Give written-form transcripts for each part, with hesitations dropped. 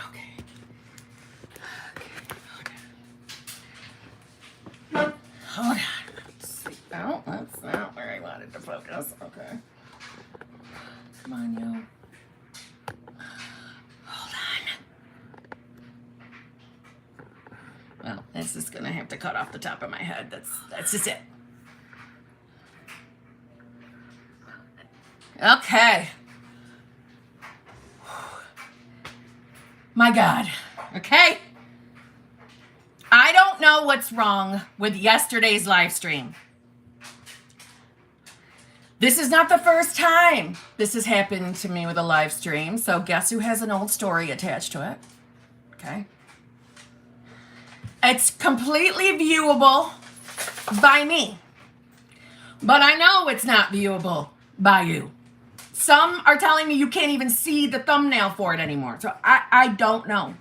Okay. Hold on. Let's see. Oh, that's not where I wanted to focus. Okay. Come on, you. Hold on. Well, this is gonna have to cut off the top of my head. That's just it. Okay. My God. Okay. I don't know what's wrong with yesterday's live stream. This is not the first time this has happened to me with a live stream. So guess who has an old story attached to it? Okay. It's completely viewable by me. But I know it's not viewable by you. Some are telling me you can't even see the thumbnail for it anymore. So I don't know.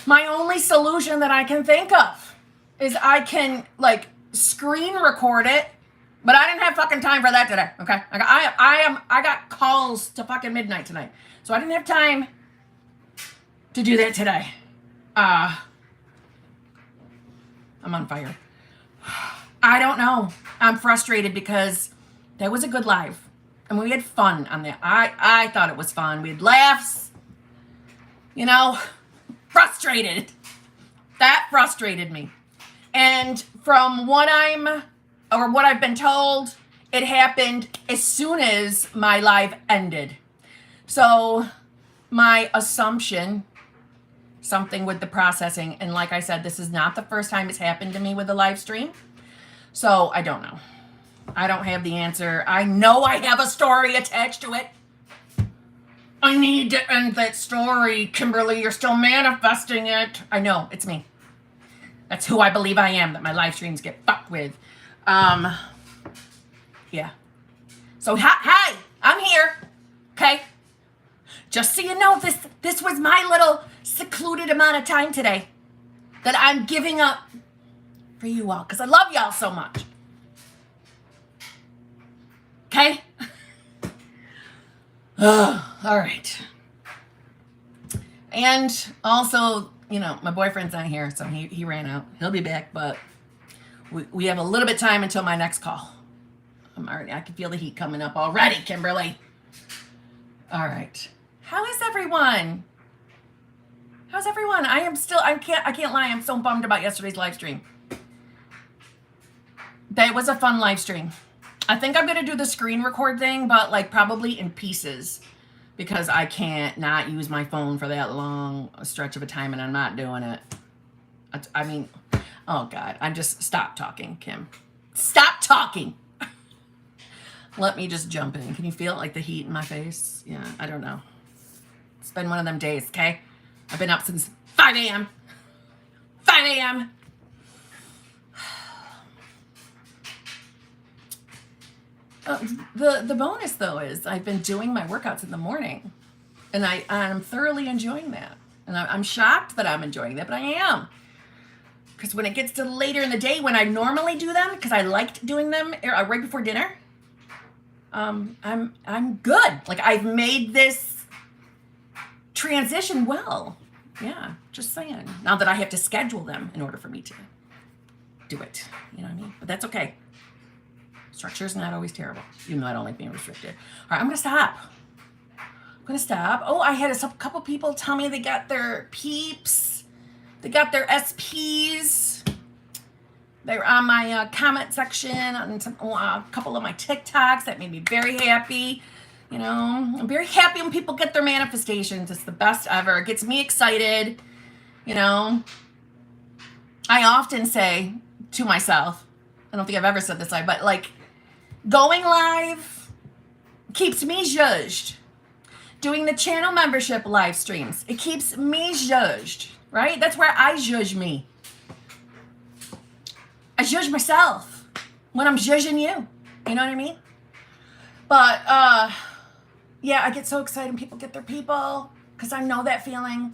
My only solution that I can think of is I can like screen record it, but I didn't have fucking time for that today. Okay, I got calls to fucking midnight tonight, so I didn't have time to do that today. I'm on fire. I don't know. I'm frustrated because that was a good live. And we had fun on that. I thought it was fun. We had laughs. You know, frustrated. That frustrated me. And from what I've been told, it happened as soon as my live ended. So my assumption, something with the processing, and like I said, this is not the first time it's happened to me with a live stream. So I don't know. I don't have the answer. I know I have a story attached to it. I need to end that story, Kimberly. You're still manifesting it. I know, it's me. That's who I believe I am, that my live streams get fucked with. Yeah. So, hi, I'm here. Okay? Just so you know, this was my little secluded amount of time today that I'm giving up for you all, because I love y'all so much. Okay? All right. And also, you know, my boyfriend's not here, so he ran out. He'll be back, but we have a little bit of time until my next call. I can feel the heat coming up already, Kimberly. All right. How is everyone? How's everyone? I can't lie, I'm so bummed about yesterday's live stream. That was a fun live stream. I think I'm going to do the screen record thing, but like probably in pieces, because I can't not use my phone for that long a stretch of a time, and I'm not doing it. I mean, oh God, stop talking, Kim. Stop talking. Let me just jump in. Can you feel like the heat in my face? Yeah, I don't know. It's been one of them days, okay? I've been up since 5 a.m. 5 a.m. The bonus though is I've been doing my workouts in the morning, and I'm thoroughly enjoying that. And I'm shocked that I'm enjoying that, but I am. Because when it gets to later in the day, when I normally do them, because I liked doing them right before dinner, I'm good. Like I've made this transition well. Yeah, just saying. Now that I have to schedule them in order for me to do it, you know what I mean? But that's okay. Structure is not always terrible, even though I don't like being restricted. All right, I'm going to stop. Oh, I had a couple people tell me they got their peeps. They got their SPs. They were on my comment section on a couple of my TikToks. That made me very happy. You know, I'm very happy when people get their manifestations. It's the best ever. It gets me excited. You know, I often say to myself, I don't think I've ever said this live, but like, going live keeps me judged. Doing the channel membership live streams, it keeps me judged, right? That's where I judge me. I judge myself when I'm judging you. You know what I mean? But, yeah, I get so excited when people get their people, because I know that feeling.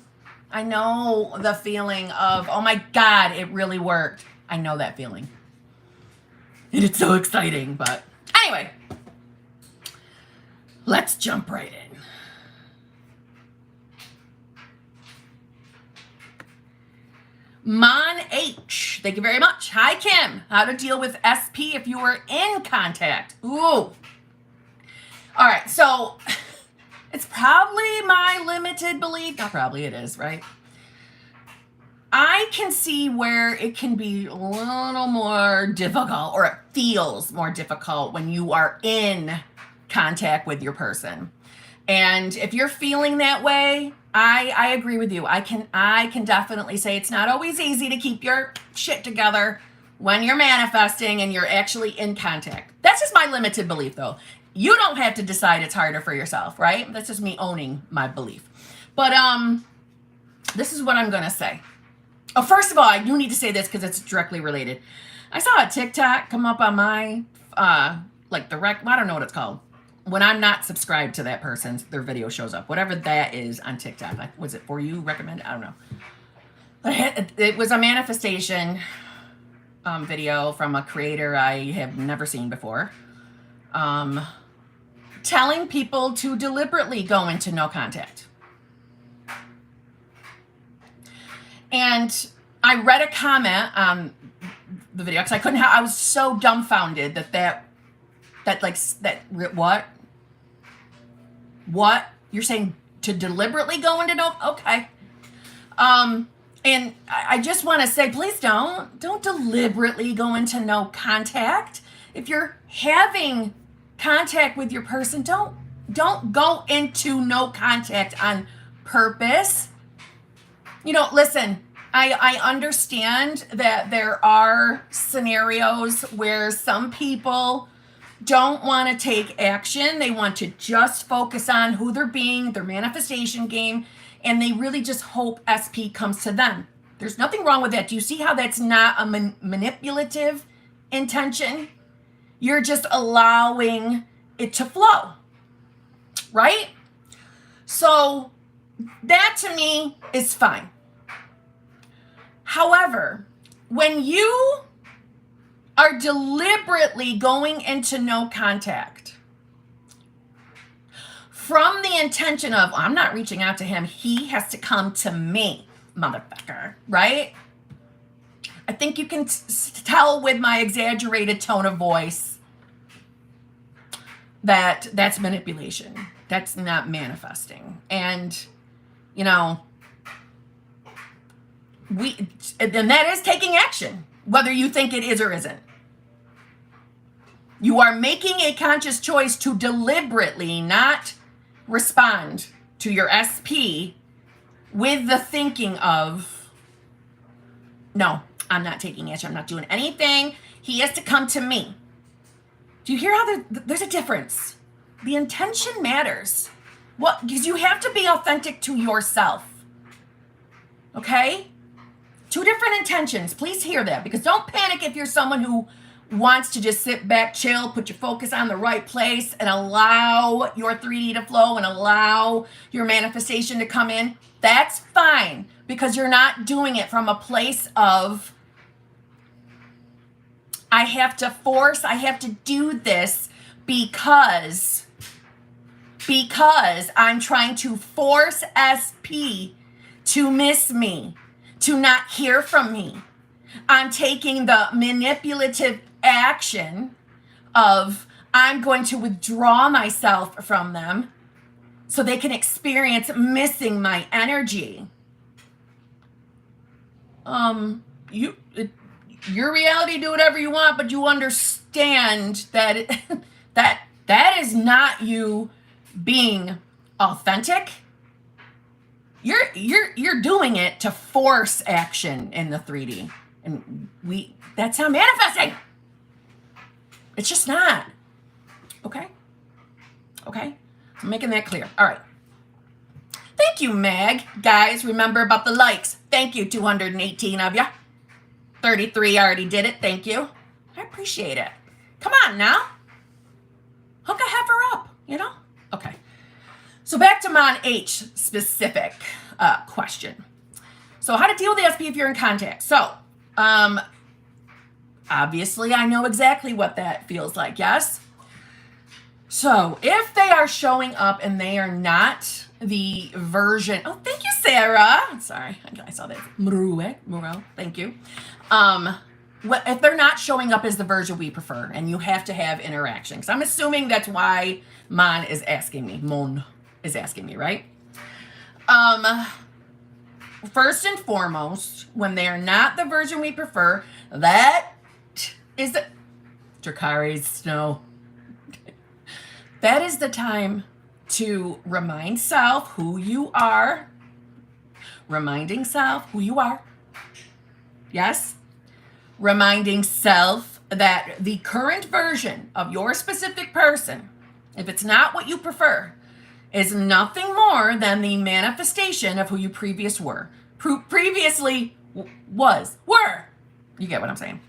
I know the feeling of, oh my God, it really worked. I know that feeling. And it's so exciting, but anyway, let's jump right in. Mon H, thank you very much. Hi, Kim. How to deal with SP if you are in contact. Ooh. All right, so it's probably my limited belief. Not probably, it is, right? I can see where it can be a little more difficult, or it feels more difficult when you are in contact with your person. And if you're feeling that way, I agree with you. I can definitely say it's not always easy to keep your shit together when you're manifesting and you're actually in contact. That's just my limited belief, though. You don't have to decide it's harder for yourself, right? That's just me owning my belief. But this is what I'm gonna say. Oh, first of all, I do need to say this because it's directly related. I saw a TikTok come up on my like direct. I don't know what it's called. When I'm not subscribed to that person, their video shows up. Whatever that is on TikTok. Like, was it for you? Recommended? I don't know. But it was a manifestation video from a creator I have never seen before. Telling people to deliberately go into no contact. And I read a comment on the video because I couldn't have. I was so dumbfounded that what you're saying, to deliberately go into no. Okay. And I just want to say, please don't deliberately go into no contact. If you're having contact with your person, don't go into no contact on purpose. You know, listen, I understand that there are scenarios where some people don't want to take action. They want to just focus on who they're being, their manifestation game, and they really just hope SP comes to them. There's nothing wrong with that. Do you see how that's not a manipulative intention? You're just allowing it to flow, right? So that to me is fine. However, when you are deliberately going into no contact from the intention of, I'm not reaching out to him, he has to come to me, motherfucker, right? I think you can tell with my exaggerated tone of voice that that's manipulation. That's not manifesting. And, you know, and that is taking action, whether you think it is or isn't. You are making a conscious choice to deliberately not respond to your SP with the thinking of, no, I'm not taking action. I'm not doing anything. He has to come to me. Do you hear how there's a difference? The intention matters. What? Because you have to be authentic to yourself. Okay? Two different intentions. Please hear that, because don't panic if you're someone who wants to just sit back, chill, put your focus on the right place and allow your 3D to flow and allow your manifestation to come in. That's fine, because you're not doing it from a place of, I have to do this because I'm trying to force SP to miss me, to not hear from me. I'm taking the manipulative action of, I'm going to withdraw myself from them so they can experience missing my energy. Your reality, do whatever you want, but you understand that that is not you being authentic. You're doing it to force action in the 3D. And that's not manifesting. It's just not. Okay? Okay? I'm making that clear. All right. Thank you, Meg. Guys, remember about the likes. Thank you, 218 of you. 33 already did it. Thank you. I appreciate it. Come on now. Hook a heifer up, you know? Okay. So back to Mon H specific question. So how to deal with the SP if you're in contact. So, obviously I know exactly what that feels like, yes? So if they are showing up and they are not the version, oh, thank you, Sarah. Sorry, I I saw that. Murue, thank you. If they're not showing up as the version we prefer, and you have to have interaction, because I'm assuming that's why Mon is asking me, right? First and foremost, when they are not the version we prefer, that is the Drakari's Snow. That is the time to remind self who you are. Reminding self who you are. Yes? Reminding self that the current version of your specific person, if it's not what you prefer, is nothing more than the manifestation of who you previously were. You get what I'm saying?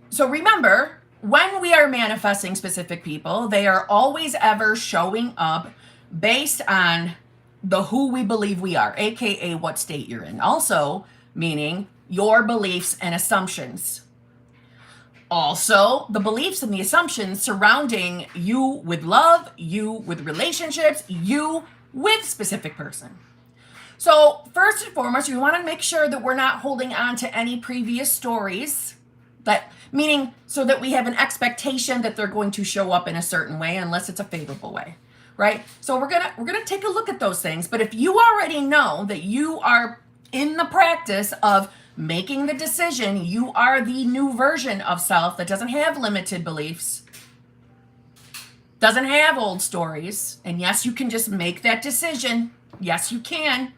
So remember, when we are manifesting specific people, they are always ever showing up based on the who we believe we are, aka what state you're in. Also, meaning your beliefs and assumptions. Also, the beliefs and the assumptions surrounding you with love, you with relationships, you with specific person. So first and foremost, we want to make sure that we're not holding on to any previous stories, meaning so that we have an expectation that they're going to show up in a certain way unless it's a favorable way, right? So we're gonna take a look at those things. But if you already know that you are in the practice of making the decision, you are the new version of self that doesn't have limited beliefs, doesn't have old stories, and yes, you can just make that decision. Yes, you can.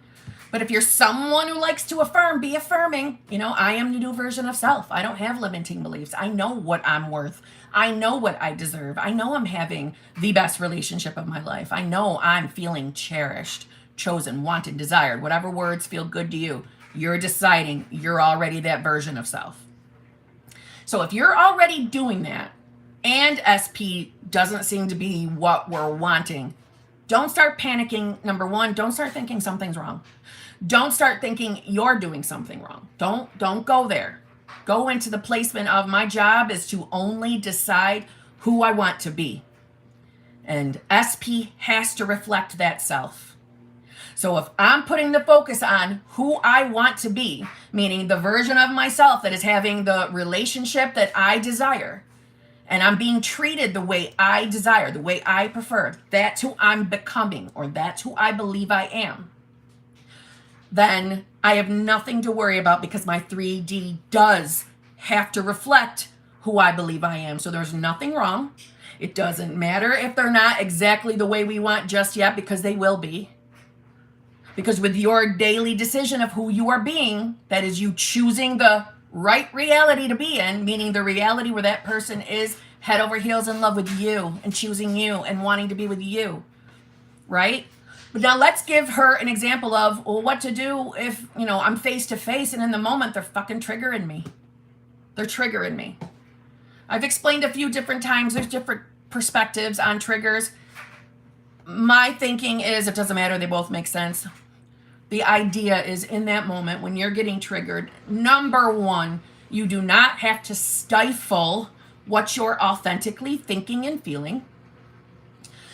But if you're someone who likes to affirm, be affirming. I am the new version of self. I don't have limiting beliefs. I know what I'm worth. I know what I deserve. I know I'm having the best relationship of my life. I know I'm feeling cherished, chosen, wanted, desired, whatever words feel good to you. You're deciding you're already that version of self. So if you're already doing that and SP doesn't seem to be what we're wanting, don't start panicking. Number one, don't start thinking something's wrong. Don't start thinking you're doing something wrong. Don't go there. Go into the placement of my job is to only decide who I want to be. And SP has to reflect that self. So if I'm putting the focus on who I want to be, meaning the version of myself that is having the relationship that I desire, and I'm being treated the way I desire, the way I prefer, that's who I'm becoming, or that's who I believe I am, then I have nothing to worry about because my 3D does have to reflect who I believe I am. So there's nothing wrong. It doesn't matter if they're not exactly the way we want just yet, because they will be. Because with your daily decision of who you are being, that is you choosing the right reality to be in, meaning the reality where that person is head over heels in love with you and choosing you and wanting to be with you, right? But now let's give her an example of, well, what to do if, I'm face to face and in the moment they're fucking triggering me. They're triggering me. I've explained a few different times. There's different perspectives on triggers. My thinking is it doesn't matter. They both make sense. The idea is in that moment when you're getting triggered, number one, you do not have to stifle what you're authentically thinking and feeling.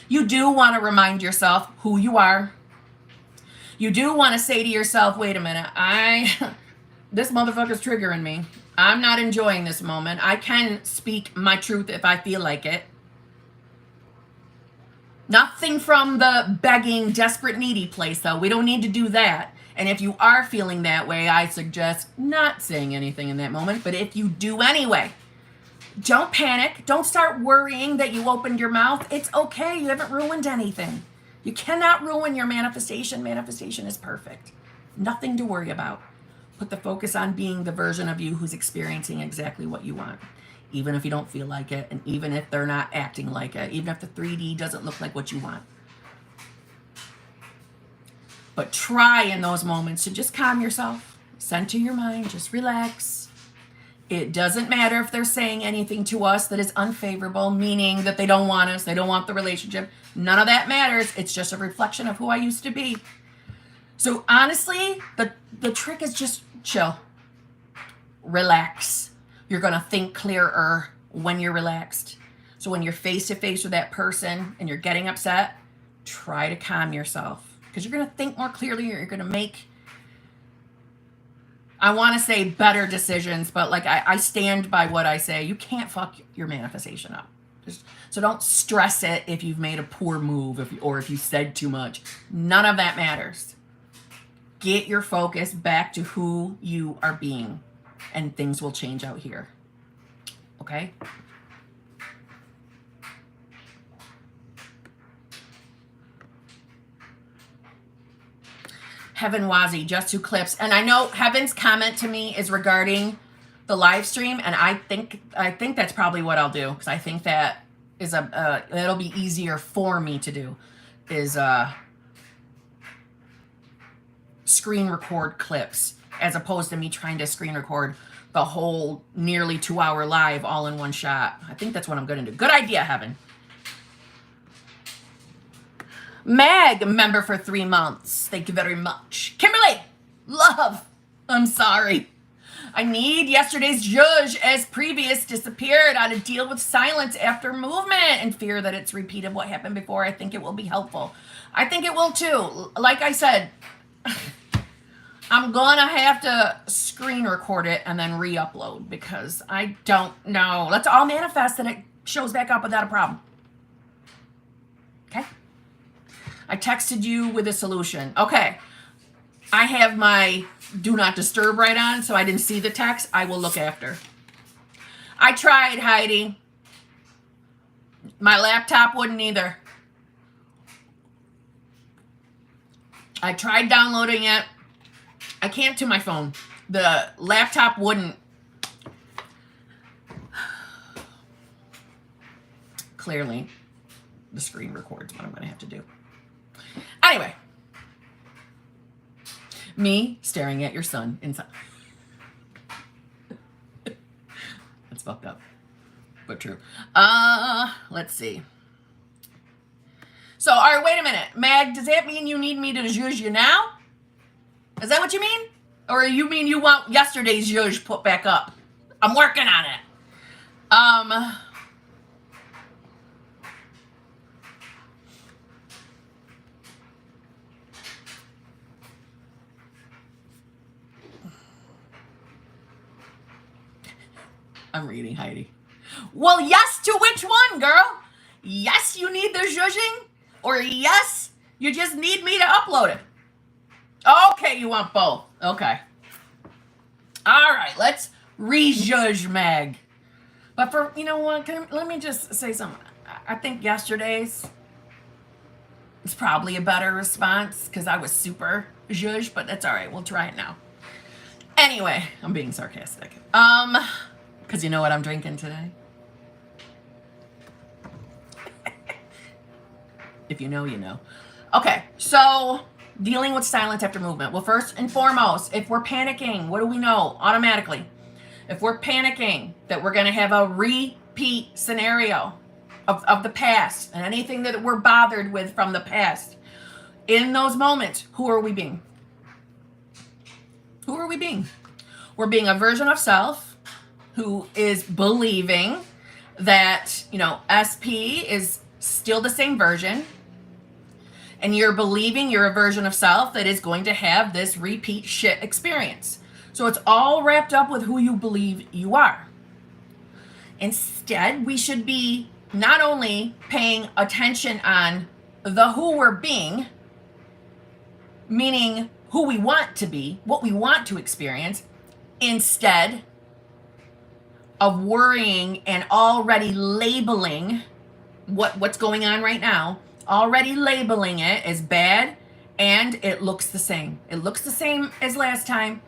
You do want to remind yourself who you are. You do want to say to yourself, wait a minute, this motherfucker's triggering me. I'm not enjoying this moment. I can speak my truth if I feel like it. Nothing from the begging, desperate, needy place, though. We don't need to do that. And if you are feeling that way, I suggest not saying anything in that moment. But if you do anyway, don't panic. Don't start worrying that you opened your mouth. It's okay. You haven't ruined anything. You cannot ruin your manifestation. Manifestation is perfect. Nothing to worry about. Put the focus on being the version of you who's experiencing exactly what you want. Even if you don't feel like it, and even if they're not acting like it, even if the 3D doesn't look like what you want. But try in those moments to just calm yourself, center your mind, just relax. It doesn't matter if they're saying anything to us that is unfavorable, meaning that they don't want us, they don't want the relationship. None of that matters. It's just a reflection of who I used to be. So honestly, the trick is just chill, relax. You're going to think clearer when you're relaxed. So when you're face to face with that person and you're getting upset, try to calm yourself, because you're going to think more clearly. You're going to make I want to say better decisions, but like I stand by what I say. You can't fuck your manifestation up. So don't stress it if you've made a poor move or if you said too much. None of that matters. Get your focus back to who you are being, and things will change out here. Okay? Heaven Wazi, just 2 clips. And I know Heaven's comment to me is regarding the live stream, and I think that's probably what I'll do, because I think that is it'll be easier for me to do, is screen record clips, as opposed to me trying to screen record the whole nearly 2-hour live all in one shot. I think that's what I'm going to do. Good idea, Heaven. Meg, member for 3 months. Thank you very much. Kimberly, love. I'm sorry. I need yesterday's judge as previous disappeared. How to deal with silence after movement and fear that it's repeated what happened before. I think it will be helpful. I think it will too. Like I said, I'm gonna have to screen record it and then re-upload, because I don't know. Let's all manifest that it shows back up without a problem. Okay? I texted you with a solution. Okay. I have my do not disturb right on, so I didn't see the text. I will look after. I tried, Heidi. My laptop wouldn't either. I tried downloading it. I can't to my phone. The laptop wouldn't. Clearly, the screen records what I'm going to have to do. Anyway, me staring at your son inside. That's fucked up, but true. Let's see. So, all right, wait a minute. Mag, does that mean you need me to zhuzh you now? Is that what you mean? Or you mean you want yesterday's zhuzh put back up? I'm working on it. I'm reading, Heidi. Well, yes to which one, girl? Yes, you need the zhuzhing? Or yes, you just need me to upload it? Okay, you want both. Okay. All right, let's re-zhuzh Meg. But for, you know what, let me just say something. I think yesterday's is probably a better response, because I was super zhuzh, but that's all right. We'll try it now. Anyway, I'm being sarcastic. Because you know what I'm drinking today? If you know, you know. Okay, so dealing with silence after movement. Well, first and foremost, if we're panicking, what do we know automatically? If we're panicking that we're going to have a repeat scenario of the past and anything that we're bothered with from the past, in those moments, who are we being? Who are we being? We're being a version of self who is believing that, you know, SP is still the same version, and you're believing you're a version of self that is going to have this repeat shit experience. So it's all wrapped up with who you believe you are. Instead, we should be not only paying attention on the who we're being, meaning who we want to be, what we want to experience, instead of worrying and already labeling what's going on right now, already labeling it as bad, and it looks the same. It looks the same as last time,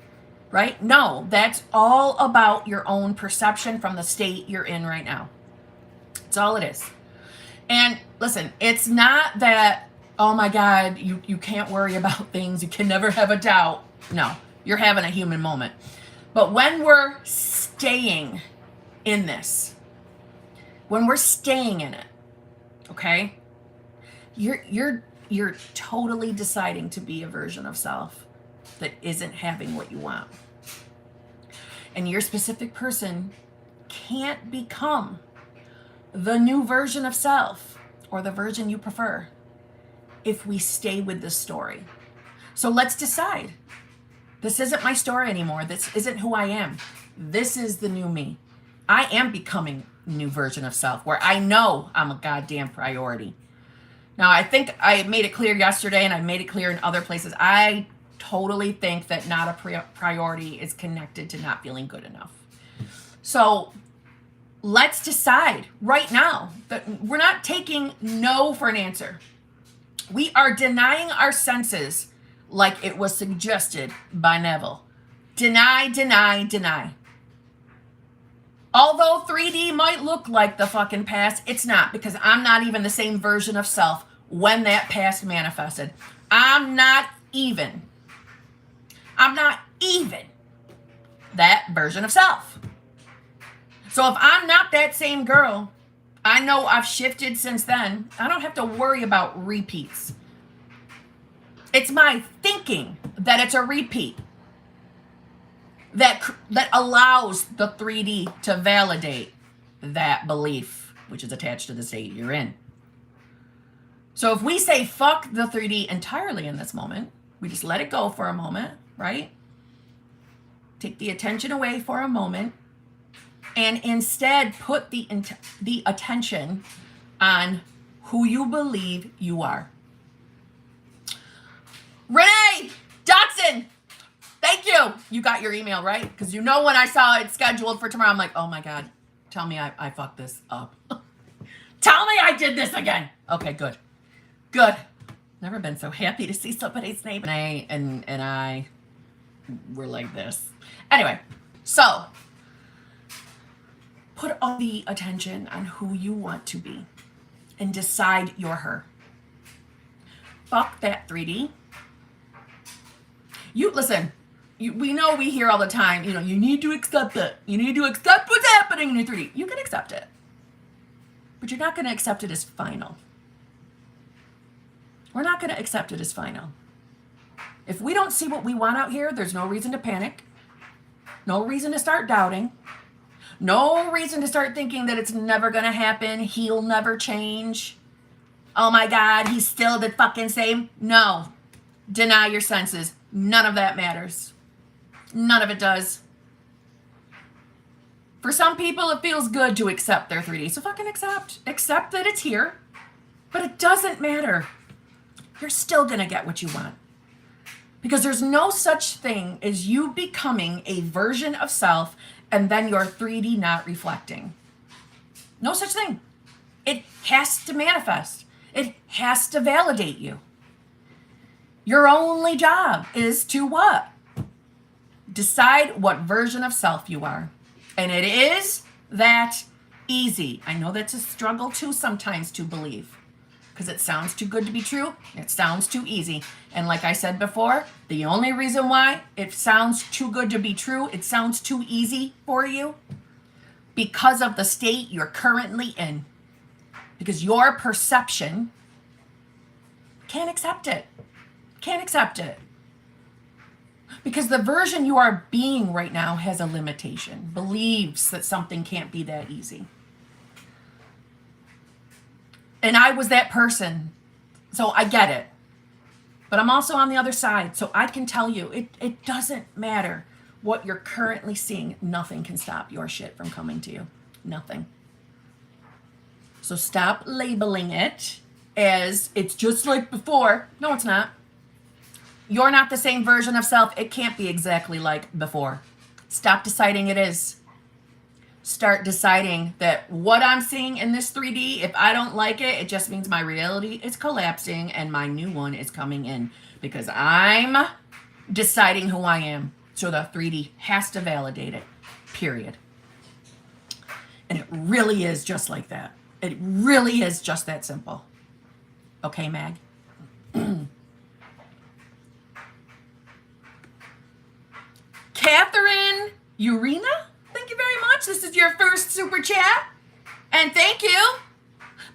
right? No, that's all about your own perception from the state you're in right now. That's all it is. And listen, it's not that, oh my God, you can't worry about things, you can never have a doubt. No, you're having a human moment. But when we're staying in this, when we're staying in it, okay, you're totally deciding to be a version of self that isn't having what you want. And your specific person can't become the new version of self or the version you prefer if we stay with this story. So let's decide This isn't my story anymore. This isn't who I am. This is the new me. I am becoming a new version of self where I know I'm a goddamn priority. Now, I think I made it clear yesterday, and I made it clear in other places. I totally think that not a priority is connected to not feeling good enough. So let's decide right now that we're not taking no for an answer. We are denying our senses like it was suggested by Neville. Deny, deny, deny. Although 3D might look like the fucking past, it's not, because I'm not even the same version of self when that past manifested. I'm not even that version of self. So if I'm not that same girl, I know I've shifted since then. I don't have to worry about repeats. It's my thinking that it's a repeat that allows the 3D to validate that belief, which is attached to the state you're in. So if we say fuck the 3D entirely in this moment, we just let it go for a moment, right? Take the attention away for a moment, and instead put the attention on who you believe you are. Renee Dotson, thank you. You got your email, right? Because you know when I saw it scheduled for tomorrow, I'm like, oh my God, tell me I fucked this up. Tell me I did this again. Okay, good. Good. Never been so happy to see somebody's name. And I were like this. Anyway, so put all the attention on who you want to be and decide you're her. Fuck that 3D. We know we hear all the time, you need to accept it. You need to accept what's happening in your 3D. You can accept it, but you're not going to accept it as final. We're not going to accept it as final. If we don't see what we want out here, there's no reason to panic. No reason to start doubting. No reason to start thinking that it's never going to happen. He'll never change. Oh my God, he's still the fucking same. No. Deny your senses. None of that matters. None of it does. For some people, it feels good to accept their 3D. So fucking accept. Accept that it's here. But it doesn't matter. You're still going to get what you want. Because there's no such thing as you becoming a version of self and then your 3D not reflecting. No such thing. It has to manifest. It has to validate you. Your only job is to what? Decide what version of self you are. And it is that easy. I know that's a struggle too sometimes to believe, because it sounds too good to be true. It sounds too easy. And like I said before, the only reason why it sounds too good to be true, it sounds too easy for you, because of the state you're currently in. Because your perception can't accept it. Can't accept it. Because the version you are being right now has a limitation, believes that something can't be that easy. And I was that person, so I get it. But I'm also on the other side, so I can tell you, it doesn't matter what you're currently seeing. Nothing can stop your shit from coming to you. Nothing. So stop labeling it as it's just like before. No, it's not. You're not the same version of self. It can't be exactly like before. Stop deciding it is. Start deciding that what I'm seeing in this 3D, if I don't like it, it just means my reality is collapsing and my new one is coming in, because I'm deciding who I am. So the 3D has to validate it, period. And it really is just like that. It really is just that simple. Okay, Mag? Catherine Urena, thank you very much. This is your first super chat. And thank you.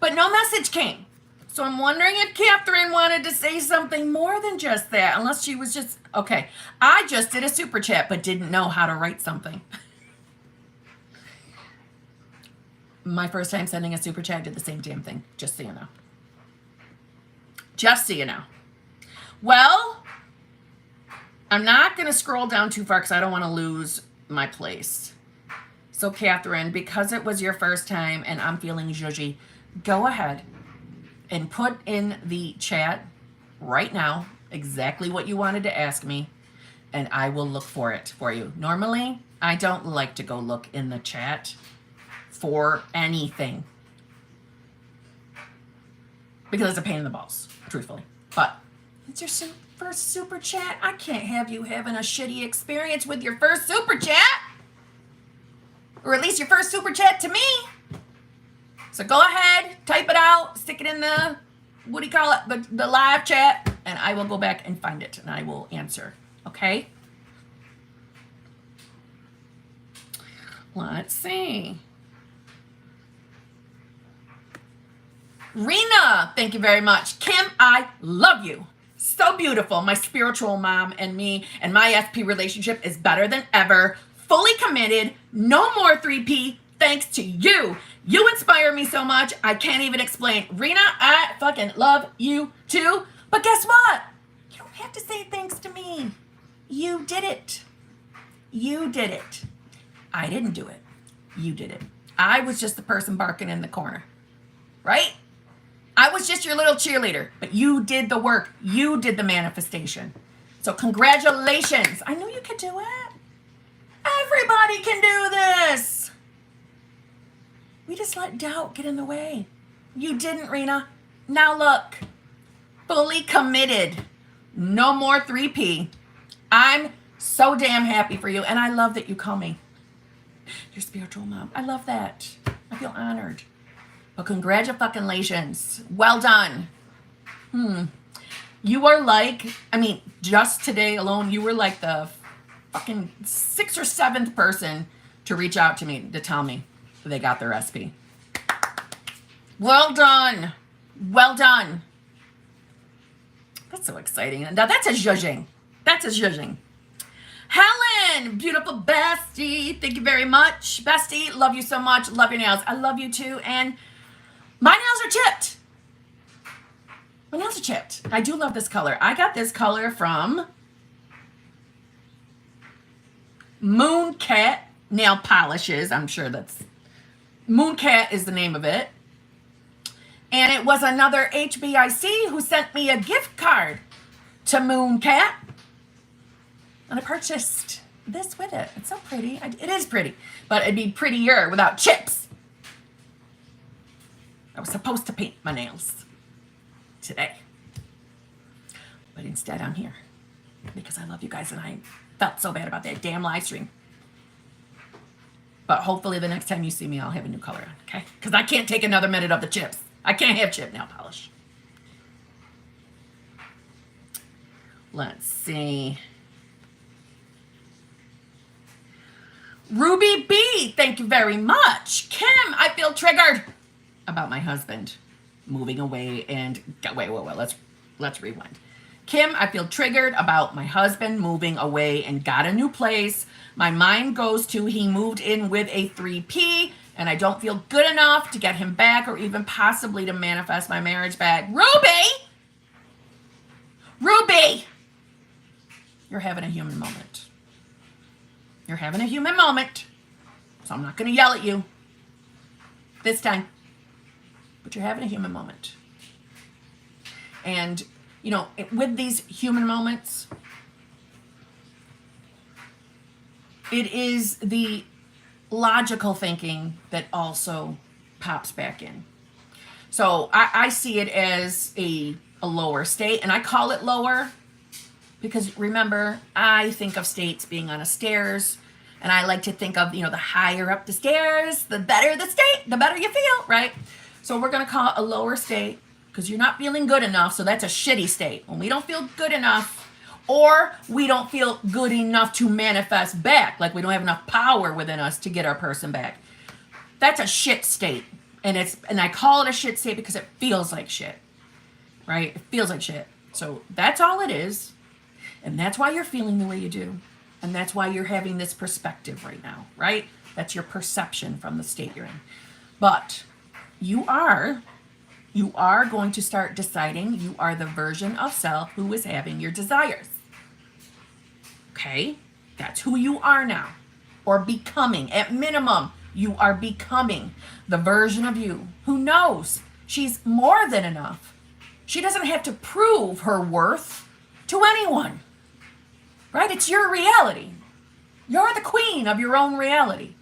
But no message came. So I'm wondering if Catherine wanted to say something more than just that. Unless she was just, okay, I just did a super chat but didn't know how to write something. My first time sending a super chat, did the same damn thing. Just so you know. Just so you know. Well, I'm not going to scroll down too far because I don't want to lose my place. So, Catherine, because it was your first time and I'm feeling judgy, go ahead and put in the chat right now exactly what you wanted to ask me, and I will look for it for you. Normally, I don't like to go look in the chat for anything because it's a pain in the balls, truthfully. But it's your first super chat. I can't have you having a shitty experience with your first super chat. Or at least your first super chat to me. So go ahead, type it out, stick it in the, what do you call it, the live chat, and I will go back and find it, and I will answer, okay? Let's see. Rena, thank you very much. Kim, I love you. So beautiful. My spiritual mom and me and my FP relationship is better than ever. Fully committed. No more 3P. Thanks to you. You inspire me so much. I can't even explain. Rena, I fucking love you too. But guess what? You don't have to say thanks to me. You did it. You did it. I didn't do it. You did it. I was just the person barking in the corner. Right? I was just your little cheerleader, but you did the work. You did the manifestation. So congratulations. I knew you could do it. Everybody can do this. We just let doubt get in the way. You didn't, Rena. Now look. Fully committed. No more 3P. I'm so damn happy for you, and I love that you call me your spiritual mom. I love that. I feel honored. But congratulations. Well done. You are like, I mean, just today alone, you were like the fucking 6th or 7th person to reach out to me to tell me they got their recipe. Well done. Well done. That's so exciting. Now that's a zhuzhing. That's a zhuzhing. Helen, beautiful bestie. Thank you very much. Bestie, love you so much. Love your nails. I love you too. And my nails are chipped. My nails are chipped. I do love this color. I got this color from Mooncat Nail Polishes. I'm sure that's Mooncat is the name of it. And it was another HBIC who sent me a gift card to Mooncat. And I purchased this with it. It's so pretty. It is pretty, but it'd be prettier without chips. I was supposed to paint my nails today, but instead I'm here because I love you guys, and I felt so bad about that damn live stream. But hopefully the next time you see me, I'll have a new color on, okay? Because I can't take another minute of the chips. I can't have chip nail polish. Let's see. Ruby B, thank you very much. Kim, I feel triggered about my husband moving away and wait, let's rewind. Kim, I feel triggered about my husband moving away and got a new place. My mind goes to he moved in with a 3P, and I don't feel good enough to get him back or even possibly to manifest my marriage back. Ruby, you're having a human moment. You're having a human moment. So I'm not going to yell at you this time. But you're having a human moment. And, you know, with these human moments, it is the logical thinking that also pops back in. So I see it as a lower state, and I call it lower because, remember, I think of states being on a stairs, and I like to think of, you know, the higher up the stairs, the better the state, the better you feel, right? So we're going to call it a lower state because you're not feeling good enough. So that's a shitty state. When we don't feel good enough, or we don't feel good enough to manifest back, like we don't have enough power within us to get our person back. That's a shit state. And I call it a shit state because it feels like shit, right? It feels like shit. So that's all it is. And that's why you're feeling the way you do. And that's why you're having this perspective right now, right? That's your perception from the state you're in. But you are going to start deciding you are the version of self who is having your desires. Okay? That's who you are now. Or becoming. At minimum, you are becoming the version of you who knows she's more than enough. She doesn't have to prove her worth to anyone. Right? It's your reality. You're the queen of your own reality.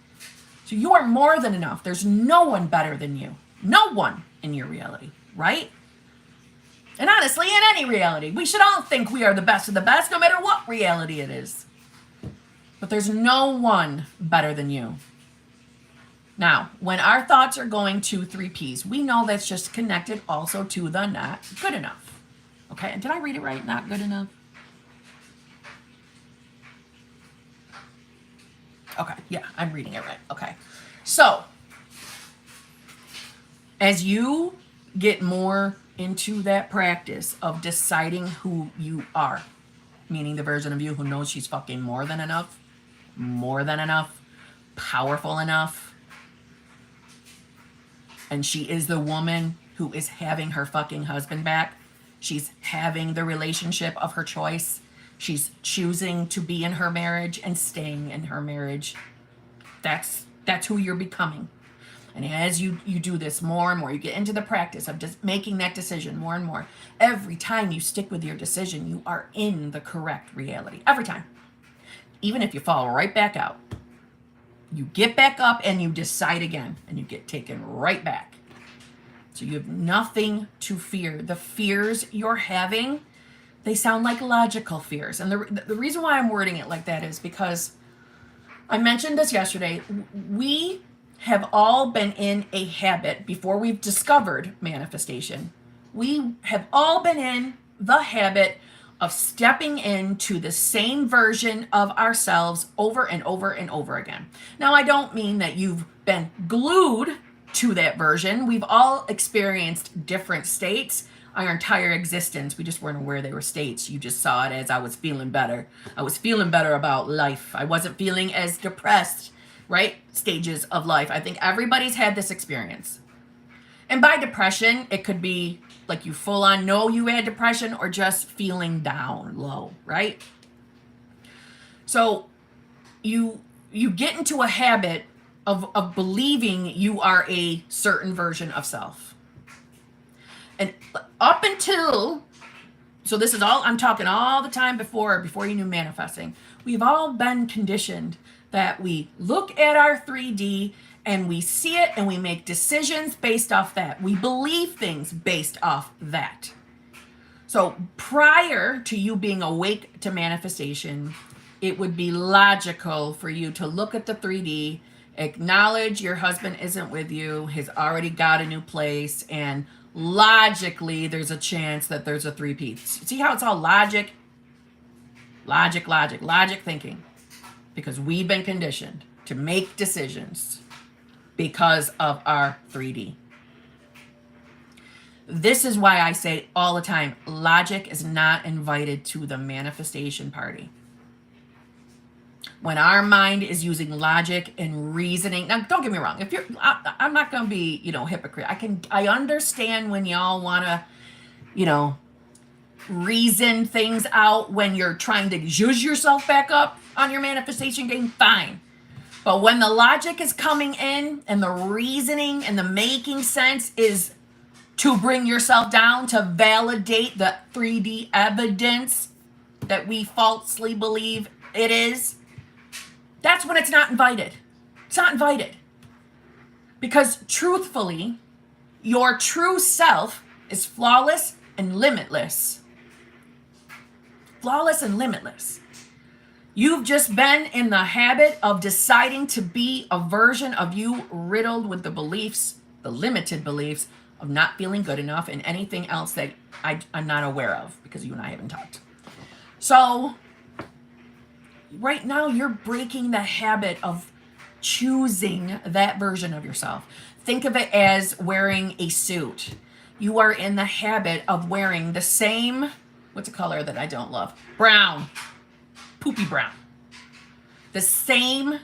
So you are more than enough. There's no one better than you. No one in your reality, right? And honestly, in any reality, we should all think we are the best of the best, no matter what reality it is. But there's no one better than you. Now, when our thoughts are going to 3Ps, we know that's just connected also to the not good enough. Okay, and did I read it right? Not good enough? Okay, yeah, I'm reading it right. Okay. So, as you get more into that practice of deciding who you are, meaning the version of you who knows she's fucking more than enough, powerful enough, and she is the woman who is having her fucking husband back. She's having the relationship of her choice. She's choosing to be in her marriage and staying in her marriage. That's who you're becoming. And as you do this more and more, you get into the practice of just making that decision more and more. Every time you stick with your decision, you are in the correct reality. Every time. Even if you fall right back out. You get back up and you decide again. And you get taken right back. So you have nothing to fear. The fears you're having, they sound like logical fears. And the reason why I'm wording it like that is because I mentioned this yesterday. We have all been in a habit before we've discovered manifestation. We have all been in the habit of stepping into the same version of ourselves over and over and over again. Now, I don't mean that you've been glued to that version. We've all experienced different states our entire existence. We just weren't aware they were states. You just saw it as I was feeling better. I was feeling better about life. I wasn't feeling as depressed, right? Stages of life. I think everybody's had this experience. And by depression, it could be like you full on know you had depression or just feeling down, low, right? So you get into a habit of believing you are a certain version of self. And up until, so this is all, I'm talking all the time before you knew manifesting. We've all been conditioned that we look at our 3D and we see it and we make decisions based off that. We believe things based off that. So prior to you being awake to manifestation, it would be logical for you to look at the 3D, acknowledge your husband isn't with you, has already got a new place, and logically there's a chance that there's a 3P. See how it's all logic? Logic thinking. Because we've been conditioned to make decisions because of our 3D. This is why I say all the time, logic is not invited to the manifestation party. When our mind is using logic and reasoning, now don't get me wrong, if I'm not going to be, hypocrite. I understand when y'all want to, reason things out when you're trying to zhuzh yourself back up on your manifestation game, fine. But when the logic is coming in and the reasoning and the making sense is to bring yourself down to validate the 3D evidence that we falsely believe it is, that's when it's not invited. It's not invited. Because truthfully, your true self is flawless and limitless. Flawless and limitless. You've just been in the habit of deciding to be a version of you riddled with the beliefs, the limited beliefs of not feeling good enough and anything else that I'm not aware of because you and I haven't talked. So right now you're breaking the habit of choosing that version of yourself. Think of it as wearing a suit. You are in the habit of wearing the same, what's a color that I don't love? Brown. Poopy brown. The same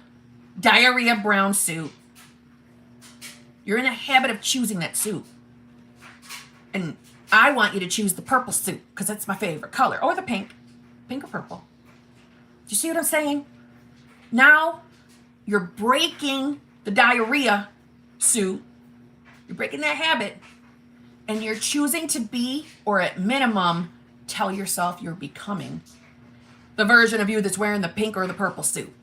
diarrhea brown suit. You're in the habit of choosing that suit. And I want you to choose the purple suit because that's my favorite color. Or the pink. Pink or purple. you see what I'm saying? Now you're breaking the diarrhea suit. You're breaking that habit. And you're choosing to be, or at minimum, tell yourself you're becoming the version of you that's wearing the pink or the purple suit.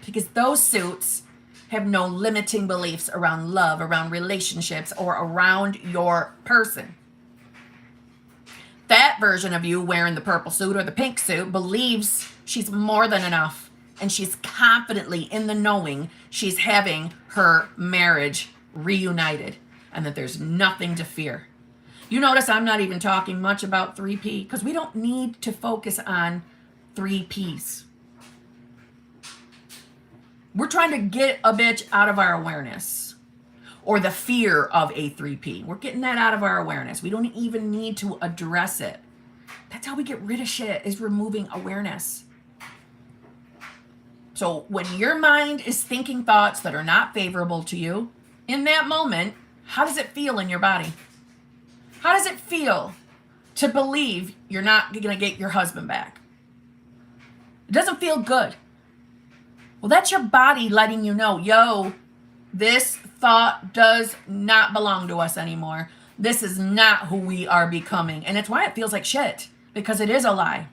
Because those suits have no limiting beliefs around love, around relationships, or around your person. That version of you wearing the purple suit or the pink suit believes she's more than enough, and she's confidently in the knowing she's having her marriage reunited and that there's nothing to fear. You notice I'm not even talking much about 3P because we don't need to focus on 3Ps. We're trying to get a bitch out of our awareness, or the fear of a 3P. We're getting that out of our awareness. We don't even need to address it. That's how we get rid of shit, is removing awareness. So when your mind is thinking thoughts that are not favorable to you, in that moment, how does it feel in your body? How does it feel to believe you're not going to get your husband back? It doesn't feel good. Well, that's your body letting you know, yo, this thought does not belong to us anymore. This is not who we are becoming. And it's why it feels like shit, because it is a lie.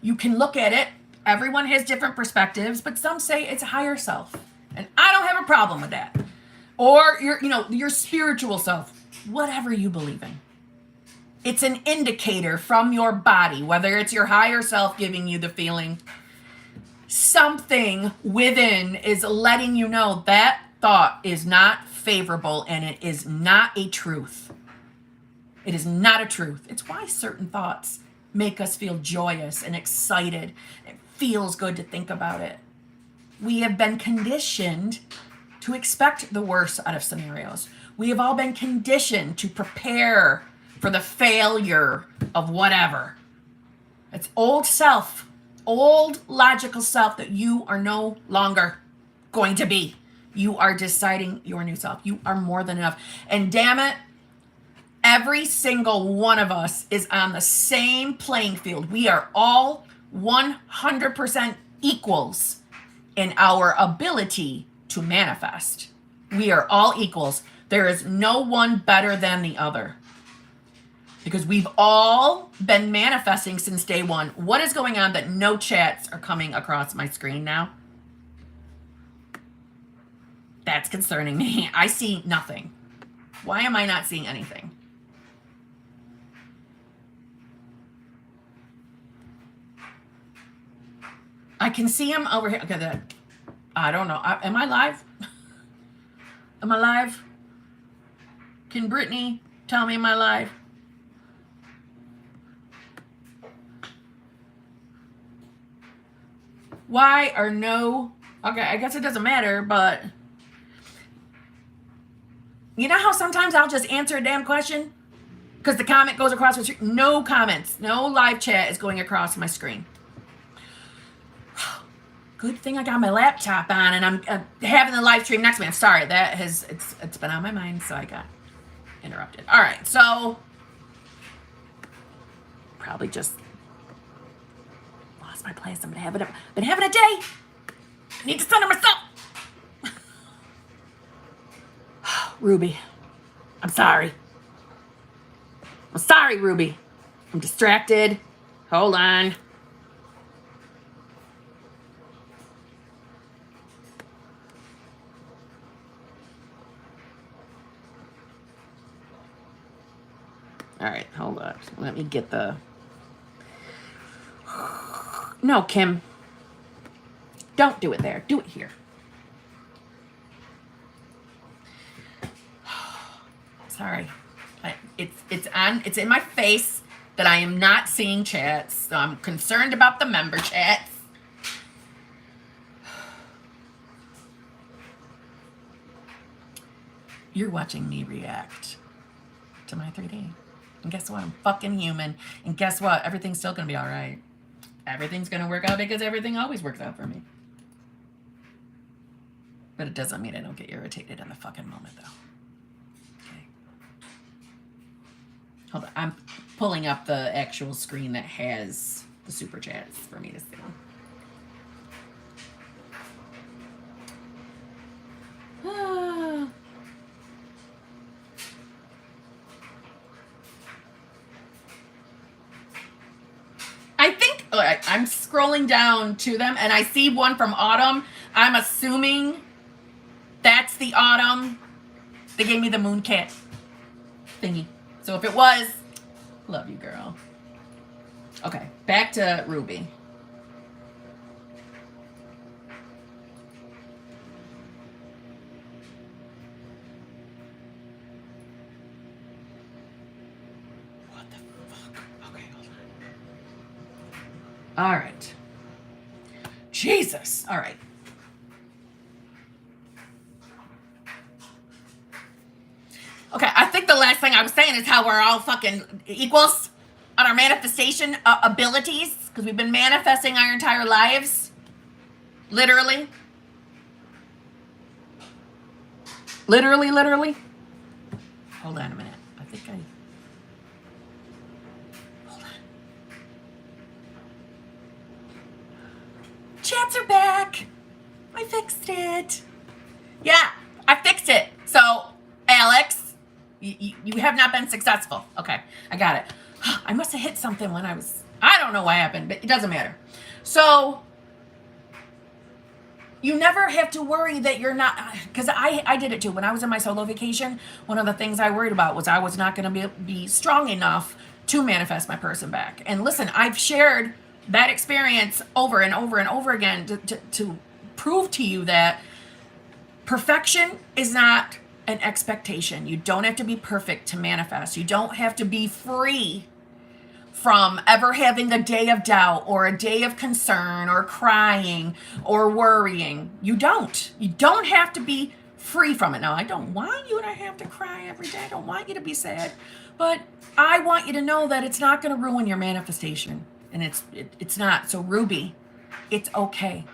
You can look at it. Everyone has different perspectives, but some say it's higher self. And I don't have a problem with that. Or your spiritual self, whatever you believe in. It's an indicator from your body, whether it's your higher self giving you the feeling, something within is letting you know that thought is not favorable and it is not a truth. It is not a truth. It's why certain thoughts make us feel joyous and excited. It feels good to think about it. We have been conditioned to expect the worst out of scenarios. We have all been conditioned to prepare for the failure of whatever. It's old self, old logical self that you are no longer going to be. You are deciding your new self. You are more than enough. And damn it, every single one of us is on the same playing field. We are all 100% equals in our ability to manifest. We are all equals. There is no one better than the other. Because we've all been manifesting since day one. What is going on that no chats are coming across my screen now? That's concerning me. I see nothing. Why am I not seeing anything? I can see him over here. Okay, I don't know. Am I live? Am I live? Can Brittany tell me am I live? Why are no... Okay, I guess it doesn't matter, but... You know how sometimes I'll just answer a damn question? Because the comment goes across my screen. No comments. No live chat is going across my screen. Good thing I got my laptop on and I'm having the live stream next to me. I'm sorry. It's been on my mind, so I got interrupted. All right, so... Probably just... my place. Been having a day. I need to center myself. Ruby, I'm sorry. I'm sorry, Ruby. I'm distracted. Hold on. All right, hold up. Let me get the... No, Kim. Don't do it there. Do it here. Sorry. It's in my face that I am not seeing chats. So I'm concerned about the member chats. You're watching me react to my 3D. And guess what? I'm fucking human. And guess what? Everything's still going to be all right. Everything's going to work out because everything always works out for me. But it doesn't mean I don't get irritated in the fucking moment, though. Okay. Hold on. I'm pulling up the actual screen that has the super chats for me to see. I'm scrolling down to them, and I see one from Autumn. I'm assuming that's the Autumn. They gave me the moon cat thingy. So if it was, love you, girl. Okay, back to Ruby. What the fuck? Okay, hold on. All right. Jesus. All right. Okay, I think the last thing I was saying is how we're all fucking equals on our manifestation abilities, because we've been manifesting our entire lives. Literally. Literally. Hold on a minute. I think hold on. Chats are back. I fixed it. Yeah, I fixed it. So, Alex, you have not been successful. Okay, I got it. I must have hit something when I don't know what happened, but it doesn't matter. So, you never have to worry that you're not, because I did it too. When I was in my solo vacation, one of the things I worried about was I was not going to be strong enough to manifest my person back. And listen, I've shared that experience over and over and over again to prove to you that perfection is not an expectation. You don't have to be perfect to manifest. You don't have to be free from ever having a day of doubt or a day of concern or crying or worrying. You don't have to be free from it. Now, I don't want you to have to cry every day. I don't want you to be sad, but I want you to know that it's not going to ruin your manifestation, and it's not. So Ruby, it's okay.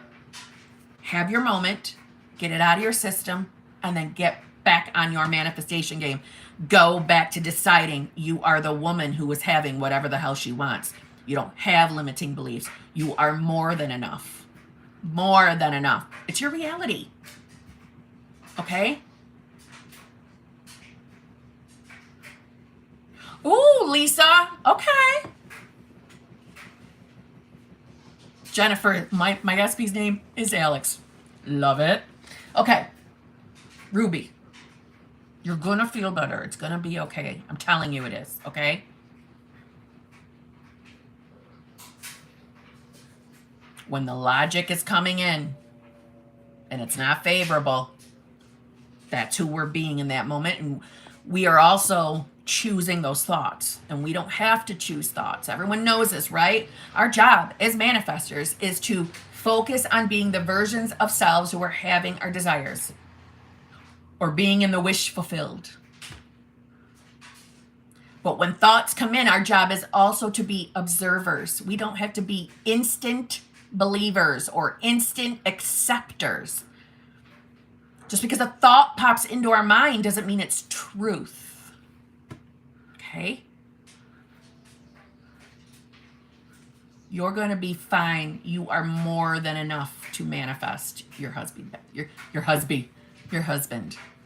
Have your moment, get it out of your system, and then get back on your manifestation game. Go back to deciding you are the woman who is having whatever the hell she wants. You don't have limiting beliefs. You are more than enough. More than enough. It's your reality. Okay? Ooh, Lisa. Okay. Jennifer, my SP's name is Alex. Love it. Okay. Ruby. You're going to feel better. It's going to be okay. I'm telling you it is, okay? When the logic is coming in and it's not favorable, that's who we're being in that moment. And we are also choosing those thoughts. And we don't have to choose thoughts. Everyone knows this, right? Our job as manifestors is to focus on being the versions of selves who are having our desires, or being in the wish fulfilled. But when thoughts come in, our job is also to be observers. We don't have to be instant believers or instant acceptors. Just because a thought pops into our mind doesn't mean it's truth. Okay? You're going to be fine. You are more than enough to manifest your husband, your husband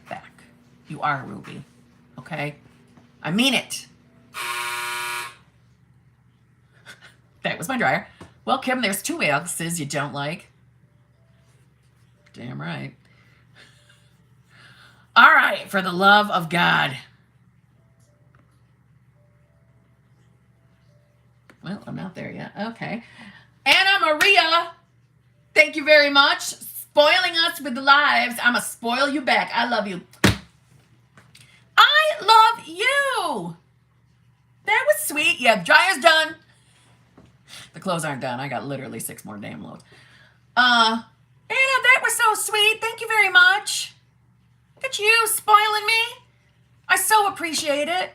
back. You are, Ruby. Okay? I mean it. That was my dryer. Well, Kim, there's 2 Alexes you don't like. Damn right. All right, for the love of God. Well, I'm not there yet. Okay. Anna Maria, thank you very much. Spoiling us with the lives. I'm going to spoil you back. I love you. I love you. That was sweet. Yeah, the dryer's done. The clothes aren't done. I got literally 6 more damn loads. Anna, that was so sweet. Thank you very much. Look at you spoiling me. I so appreciate it.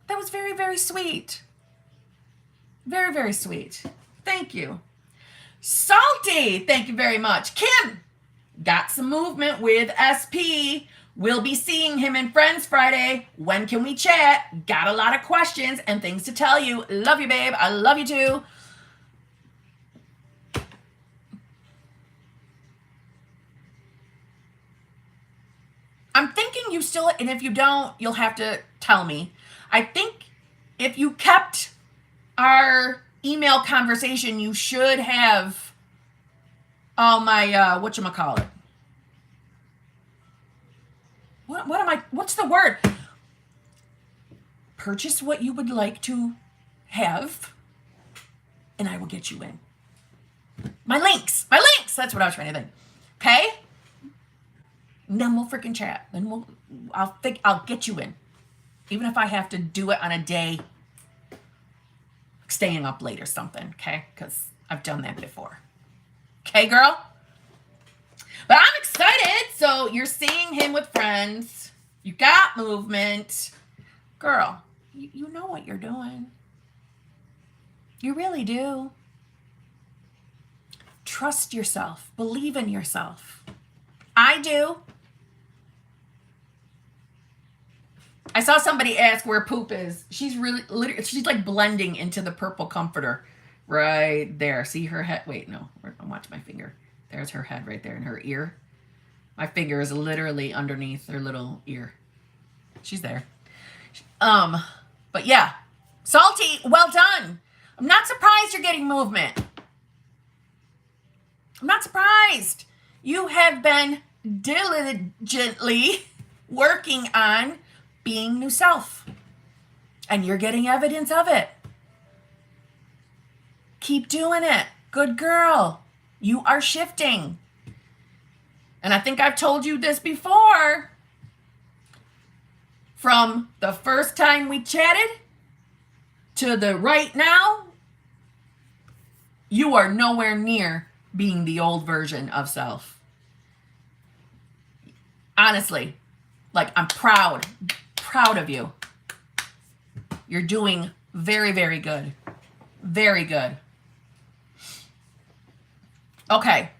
That was very, very sweet. Very, very sweet. Thank you. Salty, thank you very much. Kim, got some movement with SP. We'll be seeing him in Friends Friday. When can we chat? Got a lot of questions and things to tell you. Love you, babe. I love you too. I'm thinking you still, and if you don't, you'll have to tell me. I think if you kept our email conversation, you should have all my, whatchamacallit. What's the word? Purchase what you would like to have, and I will get you in. My links, that's what I was trying to think. Okay? And then we'll freaking chat. Then I'll get you in. Even if I have to do it on a day staying up late or something, okay? Because I've done that before. Okay, girl? But I'm excited. So you're seeing him with friends. You got movement. Girl, you know what you're doing. You really do. Trust yourself. Believe in yourself. I do. I saw somebody ask where poop is. She's like blending into the purple comforter right there. See her head? Wait, no. Watch my finger. There's her head right there in her ear. My finger is literally underneath her little ear. She's there. But yeah. Salty, well done. I'm not surprised you're getting movement. I'm not surprised. You have been diligently working on being new self. And you're getting evidence of it. Keep doing it. Good girl. You are shifting. And I think I've told you this before. From the first time we chatted to the right now, you are nowhere near being the old version of self. Honestly, like I'm proud of you. You're doing very, very good. Very good. Okay.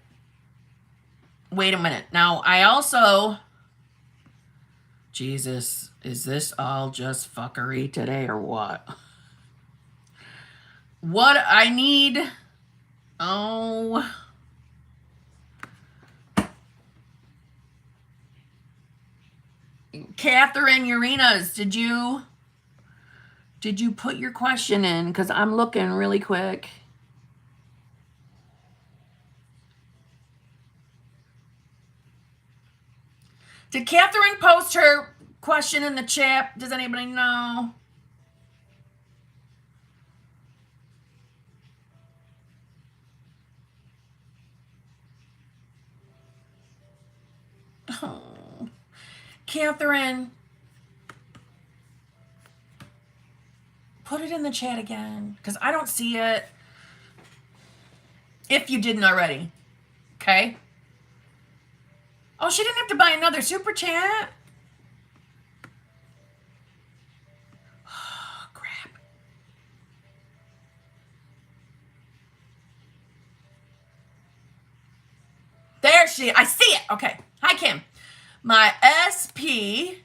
Wait a minute. Now, I also... Jesus, is this all just fuckery today or what? What I need... Oh... Catherine Urenas, did you put your question in? Because I'm looking really quick. Did Catherine post her question in the chat? Does anybody know? Oh. Catherine, put it in the chat again, because I don't see it. If you didn't already. Okay? Oh, she didn't have to buy another super chat. Oh, crap. There she, I see it. Okay. Hi, Kim. My SP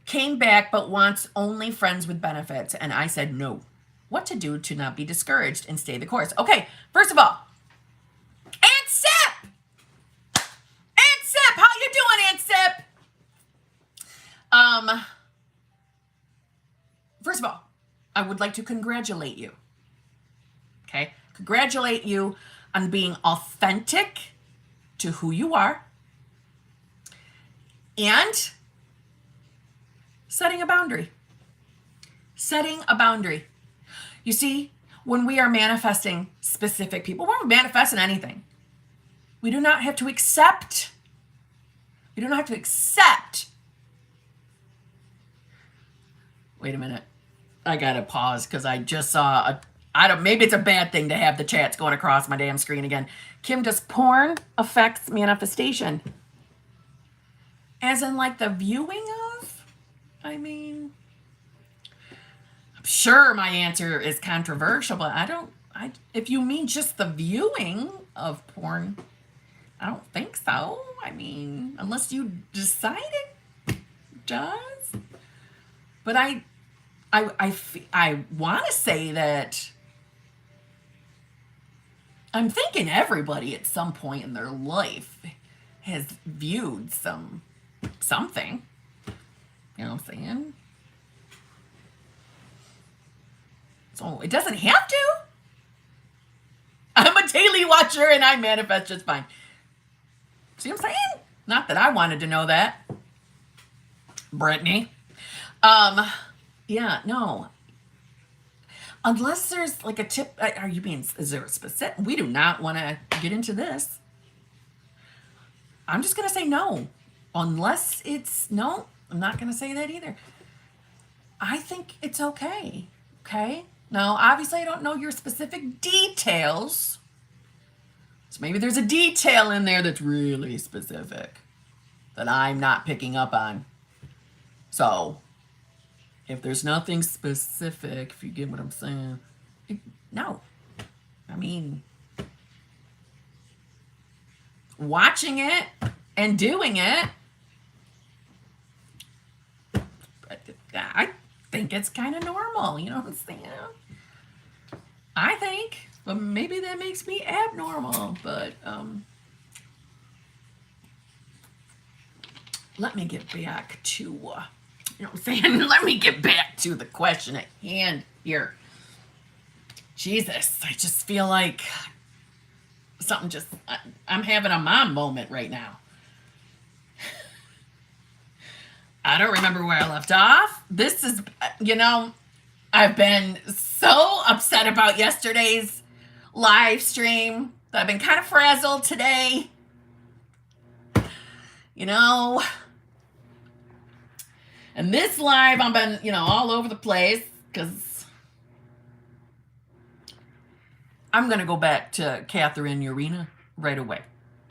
came back but wants only friends with benefits. And I said no. What to do to not be discouraged and stay the course. Okay, first of all, Aunt Sip! Aunt Sip, how you doing, Aunt Sip? First of all, I would like to congratulate you. Okay? Congratulate you on being authentic to who you are. And setting a boundary. Setting a boundary. You see, when we are manifesting specific people, we're manifesting anything. We do not have to accept. We don't have to accept. Wait a minute. I gotta pause because I just saw maybe it's a bad thing to have the chats going across my damn screen again. Kim, does porn affects manifestation? As in like the viewing of? I mean, I'm sure my answer is controversial, but if you mean just the viewing of porn, I don't think so. I mean, unless you decide it does. But I want to say that I'm thinking everybody at some point in their life has viewed something. You know what I'm saying? So it doesn't have to. I'm a daily watcher and I manifest just fine. See what I'm saying? Not that I wanted to know that. Brittany. Yeah, no. Unless there's like a tip, are you being, is there a specific? We do not want to get into this. I'm just going to say no. Unless it's, no, I'm not going to say that either. I think it's okay. Okay? Now, obviously, I don't know your specific details. So maybe there's a detail in there that's really specific that I'm not picking up on. So, if there's nothing specific, if you get what I'm saying, no. I mean, watching it and doing it, I think it's kind of normal. You know what I'm saying? I think, but maybe that makes me abnormal. But let me get back to, you know what I'm saying? Let me get back to the question at hand here. Jesus, I just feel like something just, I'm having a mom moment right now. I don't remember where I left off. This is, you know, I've been so upset about yesterday's live stream that I've been kind of frazzled today. You know, and this live, I've been, you know, all over the place because I'm going to go back to Catherine Urena right away.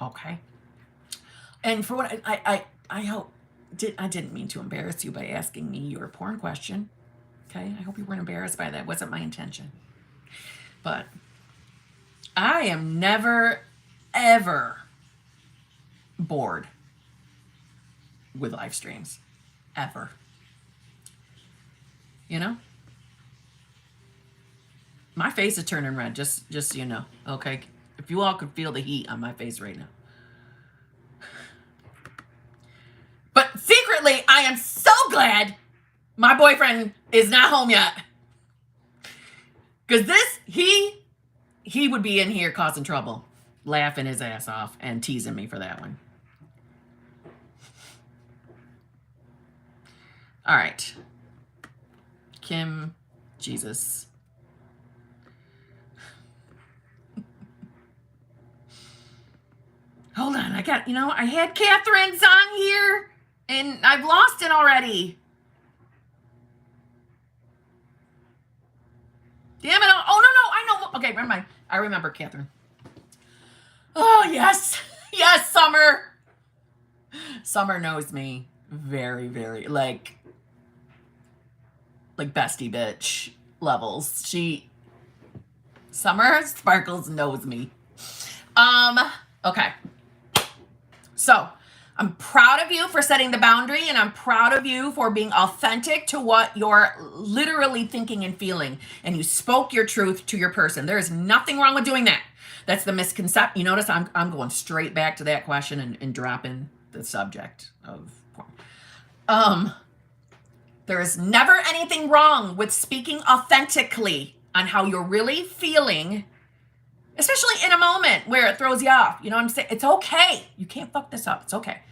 Okay. And for what I hope, I didn't mean to embarrass you by asking me your porn question. Okay. I hope you weren't embarrassed by that. It wasn't my intention. But I am never, ever bored with live streams. Ever. You know? My face is turning red, just so you know. Okay? If you all could feel the heat on my face right now. But secretly, I am so glad my boyfriend is not home yet. Because he would be in here causing trouble, laughing his ass off and teasing me for that one. All right. Kim, Jesus. Hold on, I had Catherine's on here, and I've lost it already. Damn it. Oh, no, I know. Okay, never mind. I remember Catherine. Oh, yes. Yes, Summer. Summer knows me very, very, like bestie bitch levels. Summer Sparkles knows me. Okay. So, I'm proud of you for setting the boundary, and I'm proud of you for being authentic to what you're literally thinking and feeling. And you spoke your truth to your person. There is nothing wrong with doing that. That's the misconception. You notice I'm going straight back to that question and dropping the subject of porn. There is never anything wrong with speaking authentically on how you're really feeling, especially in a moment where it throws you off. You know what I'm saying? It's okay. You can't fuck this up. It's okay.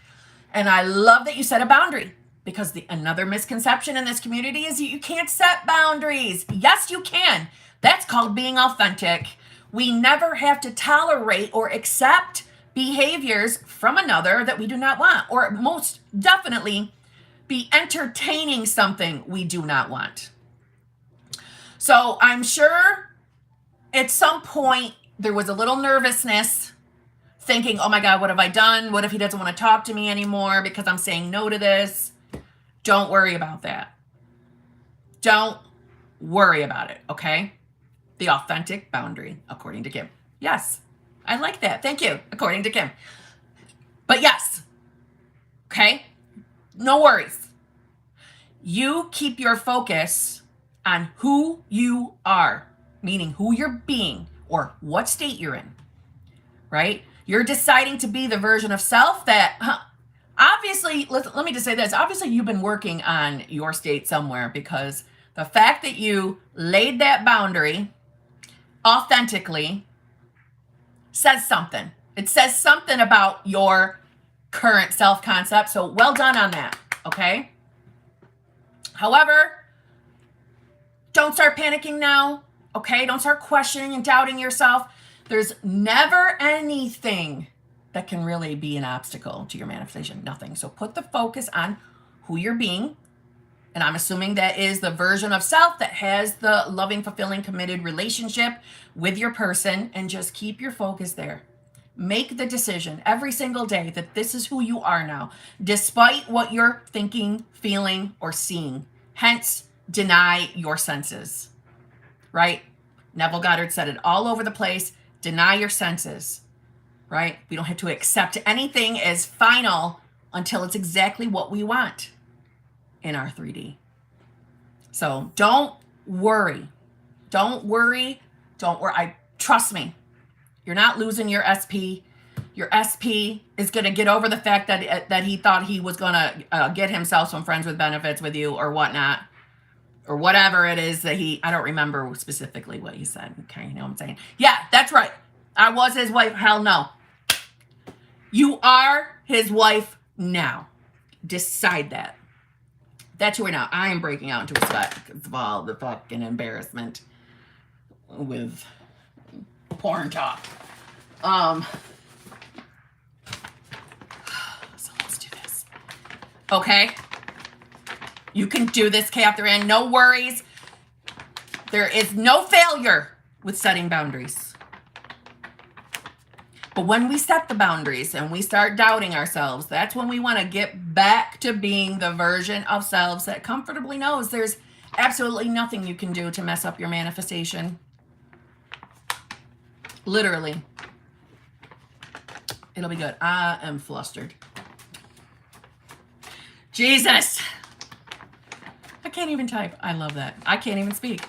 And I love that you set a boundary, because another misconception in this community is you can't set boundaries. Yes, you can. That's called being authentic. We never have to tolerate or accept behaviors from another that we do not want, or most definitely be entertaining something we do not want. So I'm sure at some point there was a little nervousness, thinking, oh my God, what have I done? What if he doesn't want to talk to me anymore because I'm saying no to this? Don't worry about that. Don't worry about it, okay? The authentic boundary, according to Kim. Yes, I like that. Thank you, according to Kim. But yes, okay? No worries. You keep your focus on who you are, meaning who you're being or what state you're in, right? You're deciding to be the version of self that, obviously, let me just say this. Obviously, you've been working on your state somewhere, because The fact that you laid that boundary authentically says something. It says something about your current self-concept. So well done on that, okay? However, don't start panicking now, okay? Don't start questioning and doubting yourself. There's never anything that can really be an obstacle to your manifestation. Nothing. So put the focus on who you're being. And I'm assuming that is the version of self that has the loving, fulfilling, committed relationship with your person. And just keep your focus there. Make the decision every single day that this is who you are now, despite what you're thinking, feeling, or seeing. Hence, deny your senses, right? Neville Goddard said it all over the place. Deny your senses, right? We don't have to accept anything as final until it's exactly what we want in our 3D. So don't worry. Don't worry. Don't worry. Trust me. You're not losing your SP. Your SP is going to get over the fact that he thought he was going to get himself some friends with benefits with you or whatnot, or whatever it is that I don't remember specifically what he said. Okay, you know what I'm saying? Yeah, that's right. I was his wife. Hell no. You are his wife now. Decide that. That's who we're now. I am breaking out into a sweat because of all the fucking embarrassment with porn talk. So let's do this. Okay? You can do this, Catherine. No worries. There is no failure with setting boundaries. But when we set the boundaries and we start doubting ourselves, that's when we want to get back to being the version of selves that comfortably knows there's absolutely nothing you can do to mess up your manifestation. Literally. It'll be good. I am flustered. Jesus. I can't even type. I love that. I can't even speak.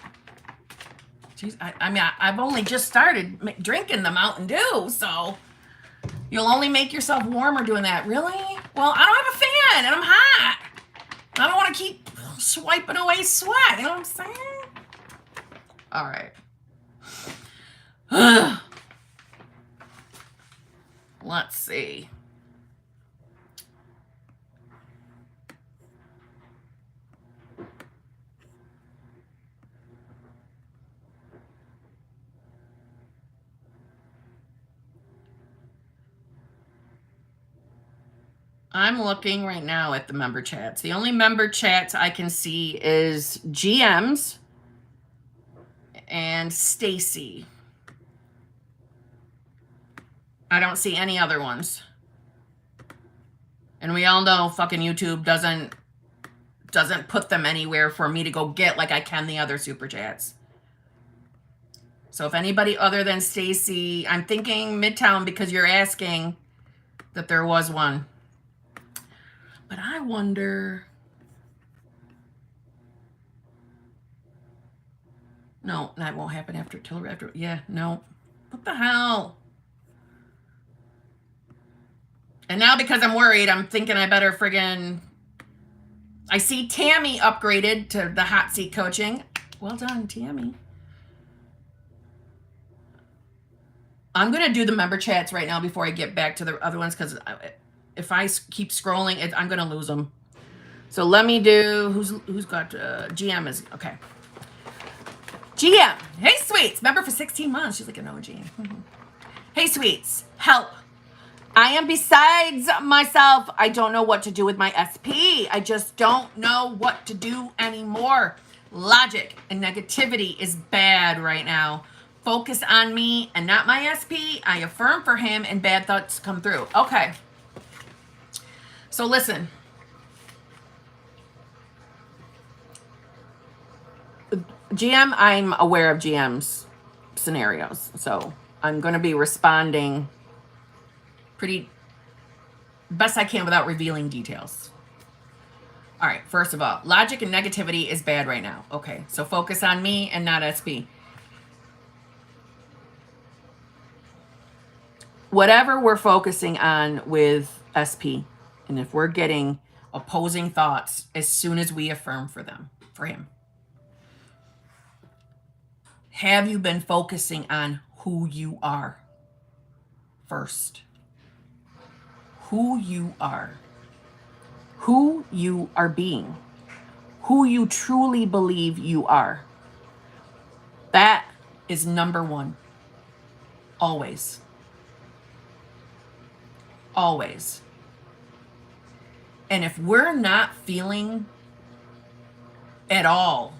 Jeez, I mean, I've only just started drinking the Mountain Dew, so you'll only make yourself warmer doing that. Really? Well, I don't have a fan, and I'm hot. I don't want to keep swiping away sweat. You know what I'm saying? All right. Let's see. I'm looking right now at the member chats. The only member chats I can see is GM's and Stacy. I don't see any other ones. And we all know fucking YouTube doesn't put them anywhere for me to go get like I can the other super chats. So if anybody other than Stacy, I'm thinking Midtown because you're asking that there was one. But I wonder. No, that won't happen after. Yeah, no. What the hell? And now because I'm worried, I'm thinking I better friggin'. I see Tammy upgraded to the hot seat coaching. Well done, Tammy. I'm going to do the member chats right now before I get back to the other ones because if I keep scrolling, I'm going to lose them. So let me do, who's got, GM is, okay. GM, hey sweets, member for 16 months. She's like an OG. Hey sweets, help. I am besides myself. I don't know what to do with my SP. I just don't know what to do anymore. Logic and negativity is bad right now. Focus on me and not my SP. I affirm for him and bad thoughts come through. Okay. So listen. GM, I'm aware of GM's scenarios. So I'm going to be responding pretty best I can without revealing details. All right, first of all, logic and negativity is bad right now. Okay, so focus on me and not SP. Whatever we're focusing on with SP, and if we're getting opposing thoughts as soon as we affirm for him, Have you been focusing on who you are first? Who you are. Who you are being. Who you truly believe you are. That is number one. Always. Always. And if we're not feeling at all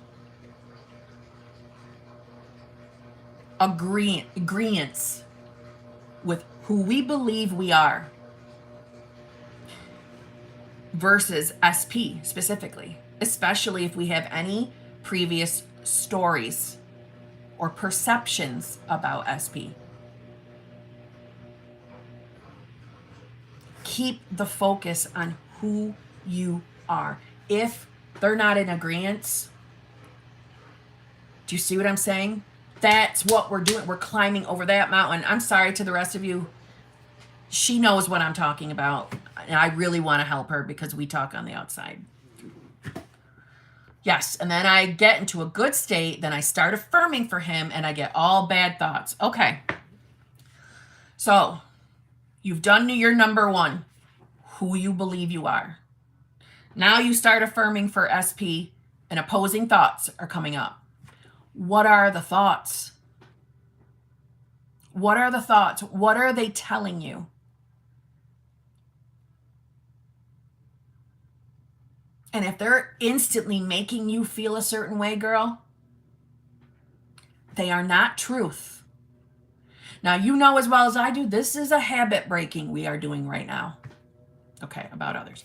agreeance with who we believe we are versus SP specifically, especially if we have any previous stories or perceptions about SP. Keep the focus on who you are. If they're not in agreement, do you see what I'm saying? That's what we're doing. We're climbing over that mountain. I'm sorry to the rest of you. She knows what I'm talking about. And I really want to help her because we talk on the outside. Yes. And then I get into a good state. Then I start affirming for him and I get all bad thoughts. Okay. So you've done your number one, who you believe you are. Now you start affirming for SP and opposing thoughts are coming up. What are the thoughts? What are the thoughts? What are they telling you? And if they're instantly making you feel a certain way, girl, they are not truth. Now, you know as well as I do, this is a habit breaking we are doing right now. Okay, about others.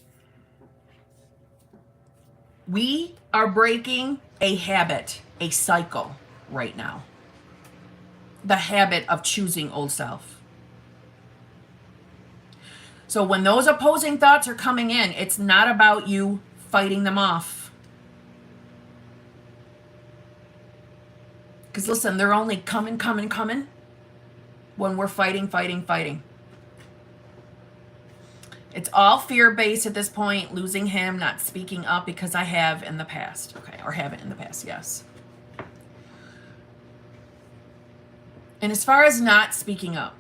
We are breaking a habit, a cycle right now. The habit of choosing old self. So when those opposing thoughts are coming in, it's not about you fighting them off. Because listen, they're only coming when we're fighting. It's all fear-based at this point, losing him, not speaking up because I have in the past. Okay, or haven't in the past, yes. And as far as not speaking up,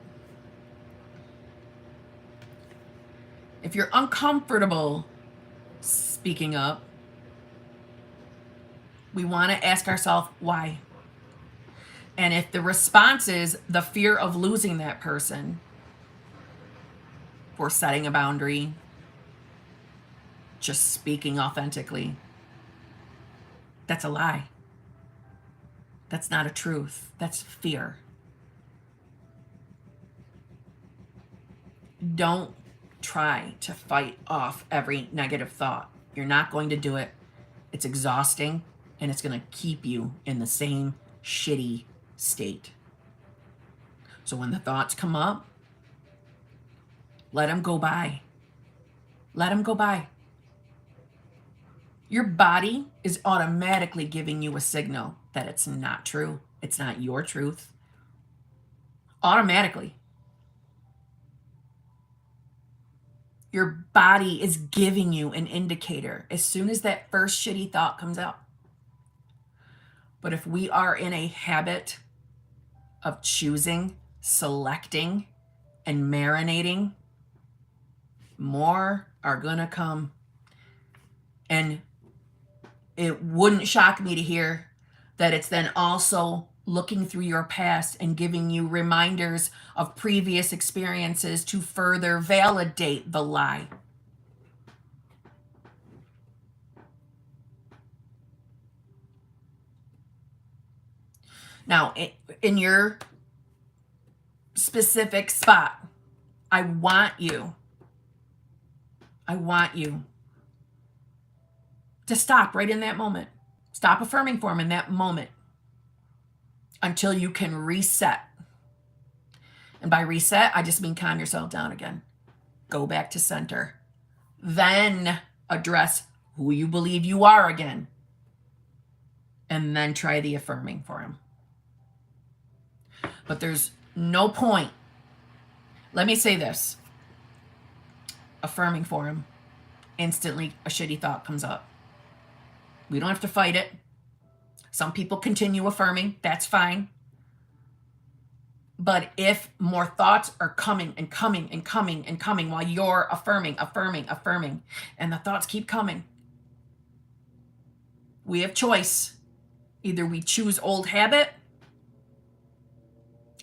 if you're uncomfortable speaking up, we want to ask ourselves why. And if the response is the fear of losing that person, or setting a boundary, just speaking authentically, that's a lie. That's not a truth. That's fear. Don't try to fight off every negative thought. You're not going to do it. It's exhausting, and it's going to keep you in the same shitty state. So when the thoughts come up, let them go by. Let them go by. Your body is automatically giving you a signal that it's not true. It's not your truth. Automatically. Your body is giving you an indicator as soon as that first shitty thought comes out. But if we are in a habit of choosing, selecting, and marinating, more are gonna come. And it wouldn't shock me to hear that it's then also looking through your past and giving you reminders of previous experiences to further validate the lie. Now, in your specific spot, I want you to stop right in that moment. Stop affirming for him in that moment until you can reset. And by reset, I just mean calm yourself down again. Go back to center. Then address who you believe you are again. And then try the affirming for him. But there's no point. Let me say this. Affirming for him. Instantly, a shitty thought comes up. We don't have to fight it. Some people continue affirming. That's fine. But if more thoughts are coming and coming and coming and coming while you're affirming, and the thoughts keep coming, we have choice. Either we choose old habit,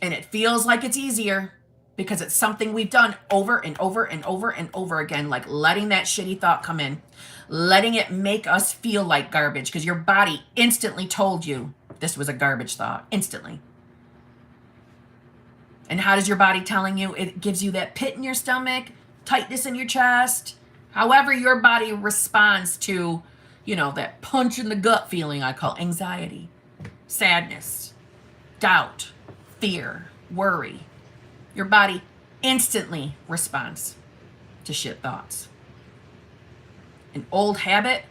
and it feels like it's easier because it's something we've done over and over and over and over again, like letting that shitty thought come in, letting it make us feel like garbage because your body instantly told you this was a garbage thought, instantly. And how does your body telling you? It gives you that pit in your stomach, tightness in your chest, however your body responds to, that punch in the gut feeling I call anxiety, sadness, doubt, fear, worry. Your body instantly responds to shit thoughts. An old habit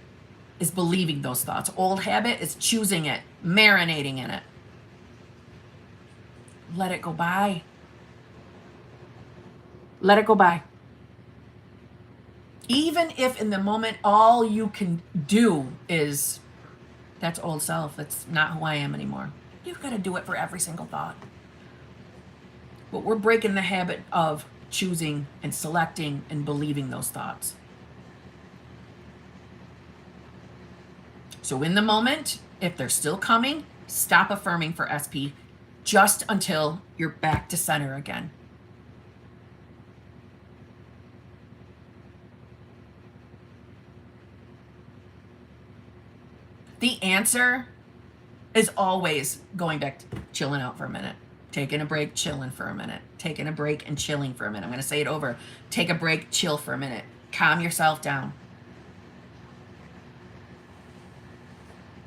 is believing those thoughts. Old habit is choosing it, marinating in it. Let it go by. Let it go by. Even if in the moment all you can do is, that's old self, that's not who I am anymore. You've got to do it for every single thought. But we're breaking the habit of choosing and selecting and believing those thoughts. So in the moment, if they're still coming, stop affirming for SP just until you're back to center again. The answer is always going back to chilling out for a minute. Taking a break, chilling for a minute. Taking a break and chilling for a minute. I'm going to say it over. Take a break, chill for a minute. Calm yourself down.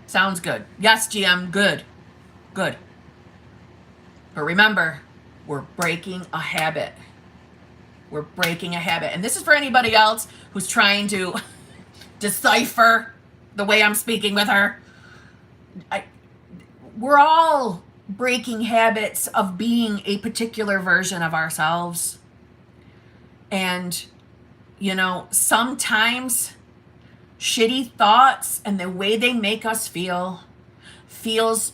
Sounds good. Yes, GM, good. Good. But remember, we're breaking a habit. We're breaking a habit. And this is for anybody else who's trying to decipher the way I'm speaking with her. We're all breaking habits of being a particular version of ourselves. And, sometimes shitty thoughts and the way they make us feels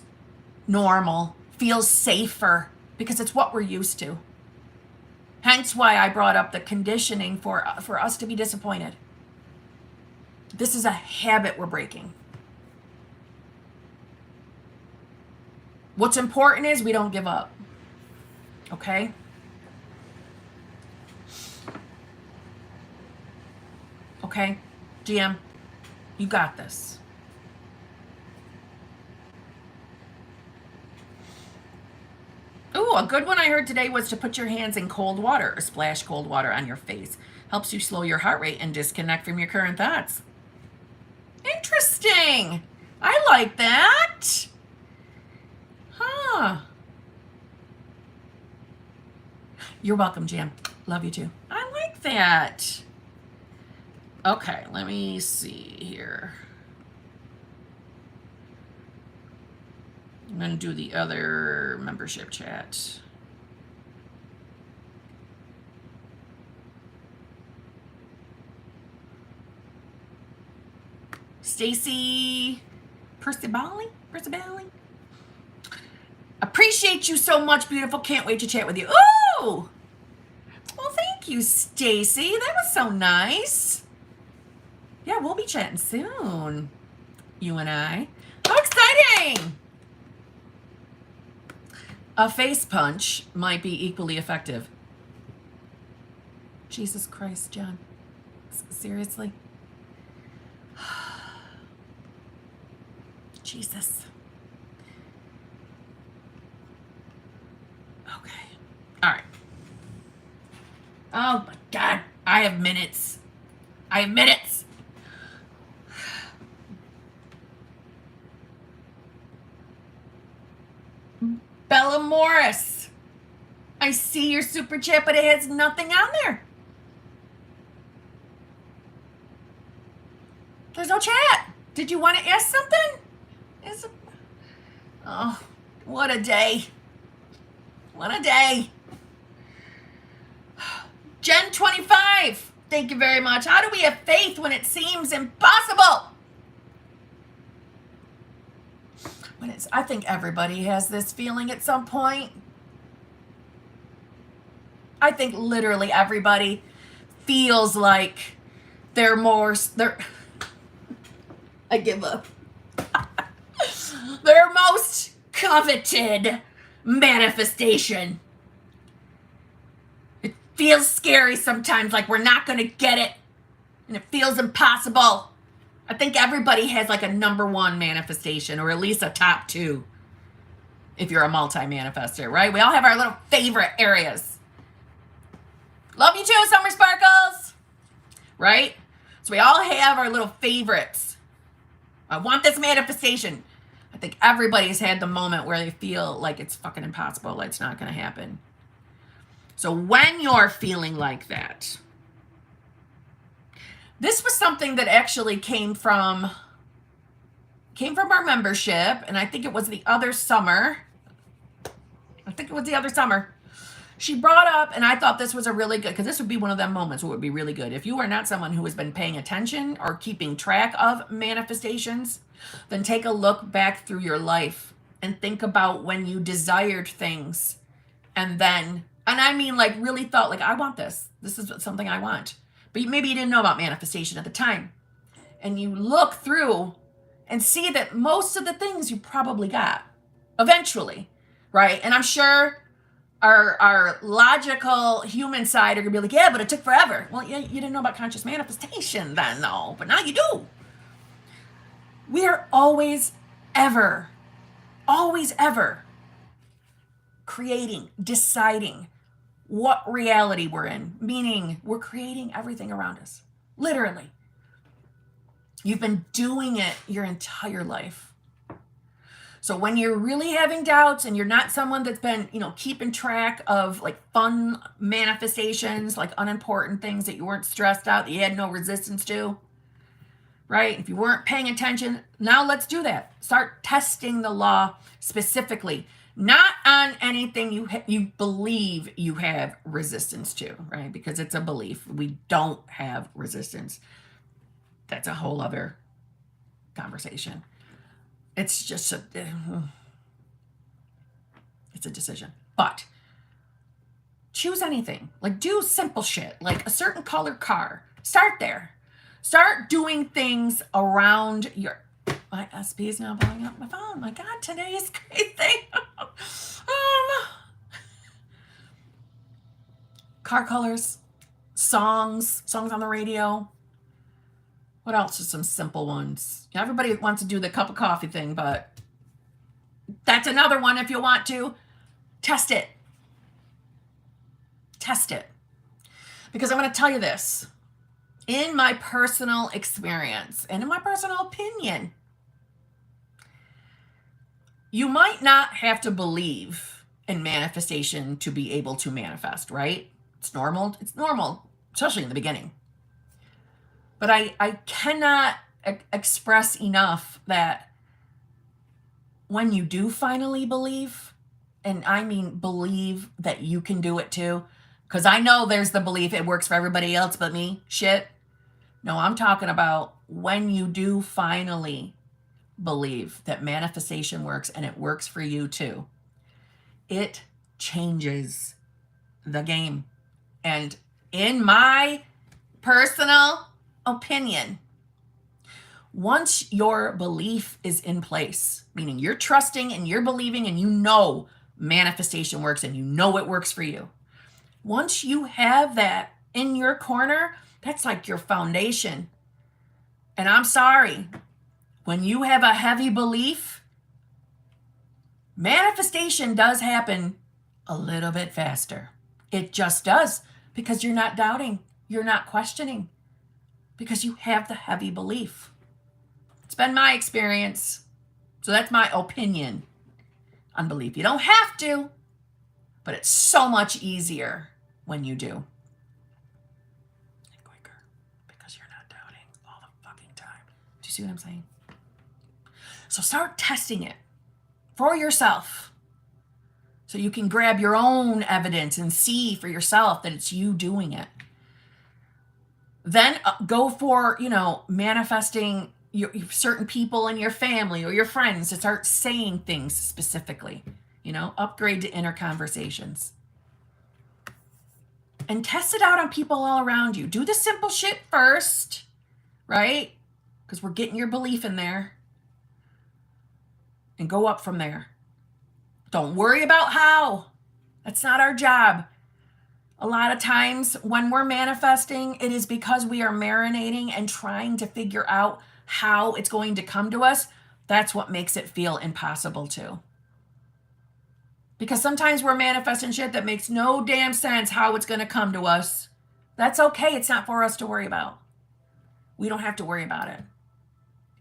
normal, feels safer, because it's what we're used to. Hence why I brought up the conditioning for us to be disappointed. This is a habit we're breaking. What's important is we don't give up. Okay? Okay? GM, you got this. Ooh, a good one I heard today was to put your hands in cold water or splash cold water on your face. Helps you slow your heart rate and disconnect from your current thoughts. Interesting. I like that. Huh. You're welcome, Jam. Love you too. I like that. Okay, let me see here. I'm going to do the other membership chat. Stacy Percibali? Appreciate you so much, beautiful. Can't wait to chat with you. Ooh! Well, thank you, Stacy. That was so nice. Yeah, we'll be chatting soon. You and I. How exciting! A face punch might be equally effective. Jesus Christ, John. Seriously? Jesus. Okay. All right. Oh my God. I have minutes. Bella Morris. I see your super chat, but it has nothing on there. There's no chat. Did you want to ask something? Oh, what a day. What a day. Gen 25. Thank you very much. How do we have faith when it seems impossible? I think everybody has this feeling at some point. I think literally everybody feels like they're I give up. Their most coveted manifestation. It feels scary sometimes, like we're not going to get it, and it feels impossible. I think everybody has like a number one manifestation, or at least a top two, if you're a multi-manifester, right? We all have our little favorite areas. Love you too, Summer Sparkles, right? So we all have our little favorites. I want this manifestation. I think everybody's had the moment where they feel like it's fucking impossible, it's not going to happen. So when you're feeling like that, this was something that actually came from our membership, and I think it was the other summer. She brought up, and I thought this was a really good, because this would be one of them moments where it would be really good. If you are not someone who has been paying attention or keeping track of manifestations, then take a look back through your life and think about when you desired things, and I mean like really thought like, I want this. This is something I want. But maybe you didn't know about manifestation at the time. And you look through and see that most of the things you probably got eventually, right? And I'm sure our logical human side are gonna be like, yeah, but it took forever. Well, yeah, you didn't know about conscious manifestation then, though, but now you do. We are always ever creating, deciding what reality we're in, meaning we're creating everything around us, literally. You've been doing it your entire life. So when you're really having doubts and you're not someone that's been, keeping track of like fun manifestations, like unimportant things that you weren't stressed out, that you had no resistance to, right? If you weren't paying attention, now let's do that. Start testing the law specifically, not on anything you believe you have resistance to, right? Because it's a belief. We don't have resistance. That's a whole other conversation. It's just it's a decision. But choose anything. Like do simple shit, like a certain color car. Start there. Start doing things around my SP is now blowing up my phone. My God, today is crazy. Car colors, songs on the radio. What else are some simple ones? Everybody wants to do the cup of coffee thing, but that's another one if you want to. Test it. Because I'm going to tell you this. In my personal experience and in my personal opinion, you might not have to believe in manifestation to be able to manifest, right? It's normal, especially in the beginning. But I cannot express enough that when you do finally believe, and I mean believe that you can do it too, because I know there's the belief it works for everybody else but me shit. No, I'm talking about when you do finally believe that manifestation works and it works for you too. It changes the game. And in my personal opinion, once your belief is in place, meaning you're trusting and you're believing and you know manifestation works and you know it works for you, once you have that in your corner, that's like your foundation. And I'm sorry, when you have a heavy belief, manifestation does happen a little bit faster. It just does, because you're not doubting, you're not questioning, because you have the heavy belief. It's been my experience. So that's my opinion on belief. You don't have to, but it's so much easier when you do. And quicker, because you're not doubting all the fucking time. Do you see what I'm saying? So start testing it for yourself, so you can grab your own evidence and see for yourself that it's you doing it. Then go for, manifesting certain people in your family or your friends to start saying things specifically. Upgrade to inner conversations. And test it out on people all around you. Do the simple shit first, right? Because we're getting your belief in there. And go up from there. Don't worry about how. That's not our job. A lot of times when we're manifesting, it is because we are marinating and trying to figure out how it's going to come to us. That's what makes it feel impossible too. Because sometimes we're manifesting shit that makes no damn sense how it's going to come to us. That's okay. It's not for us to worry about. We don't have to worry about it.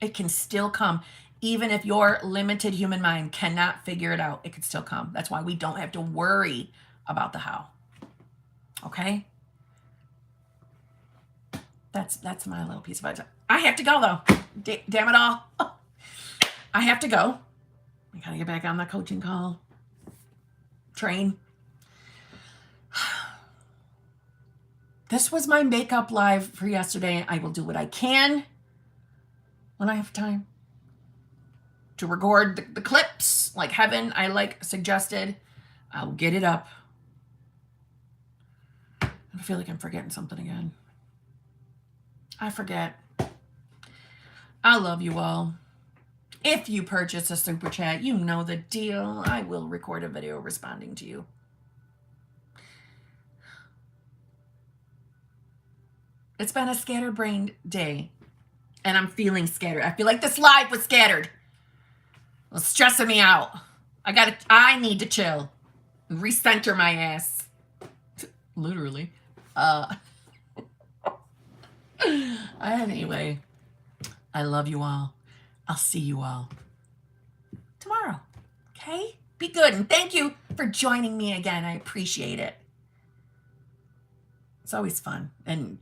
It can still come. Even if your limited human mind cannot figure it out, it can still come. That's why we don't have to worry about the how. Okay? That's my little piece of advice. I have to go though. Damn it all. I have to go. I gotta get back on that coaching call. Train. This was my makeup live for yesterday. I will do what I can when I have time to record the clips like Heaven suggested. I'll get it up. I feel like I'm forgetting something again. I forget. I love you all. If you purchase a super chat, you know the deal. I will record a video responding to you. It's been a scatterbrained day, and I'm feeling scattered. I feel like this live was scattered. It's stressing me out. I need to chill and recenter my ass. Literally. Anyway, I love you all. I'll see you all tomorrow. Okay? Be good. And thank you for joining me again. I appreciate it. It's always fun. And,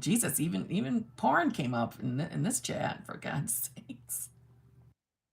Jesus, even porn came up in this chat, for God's sake.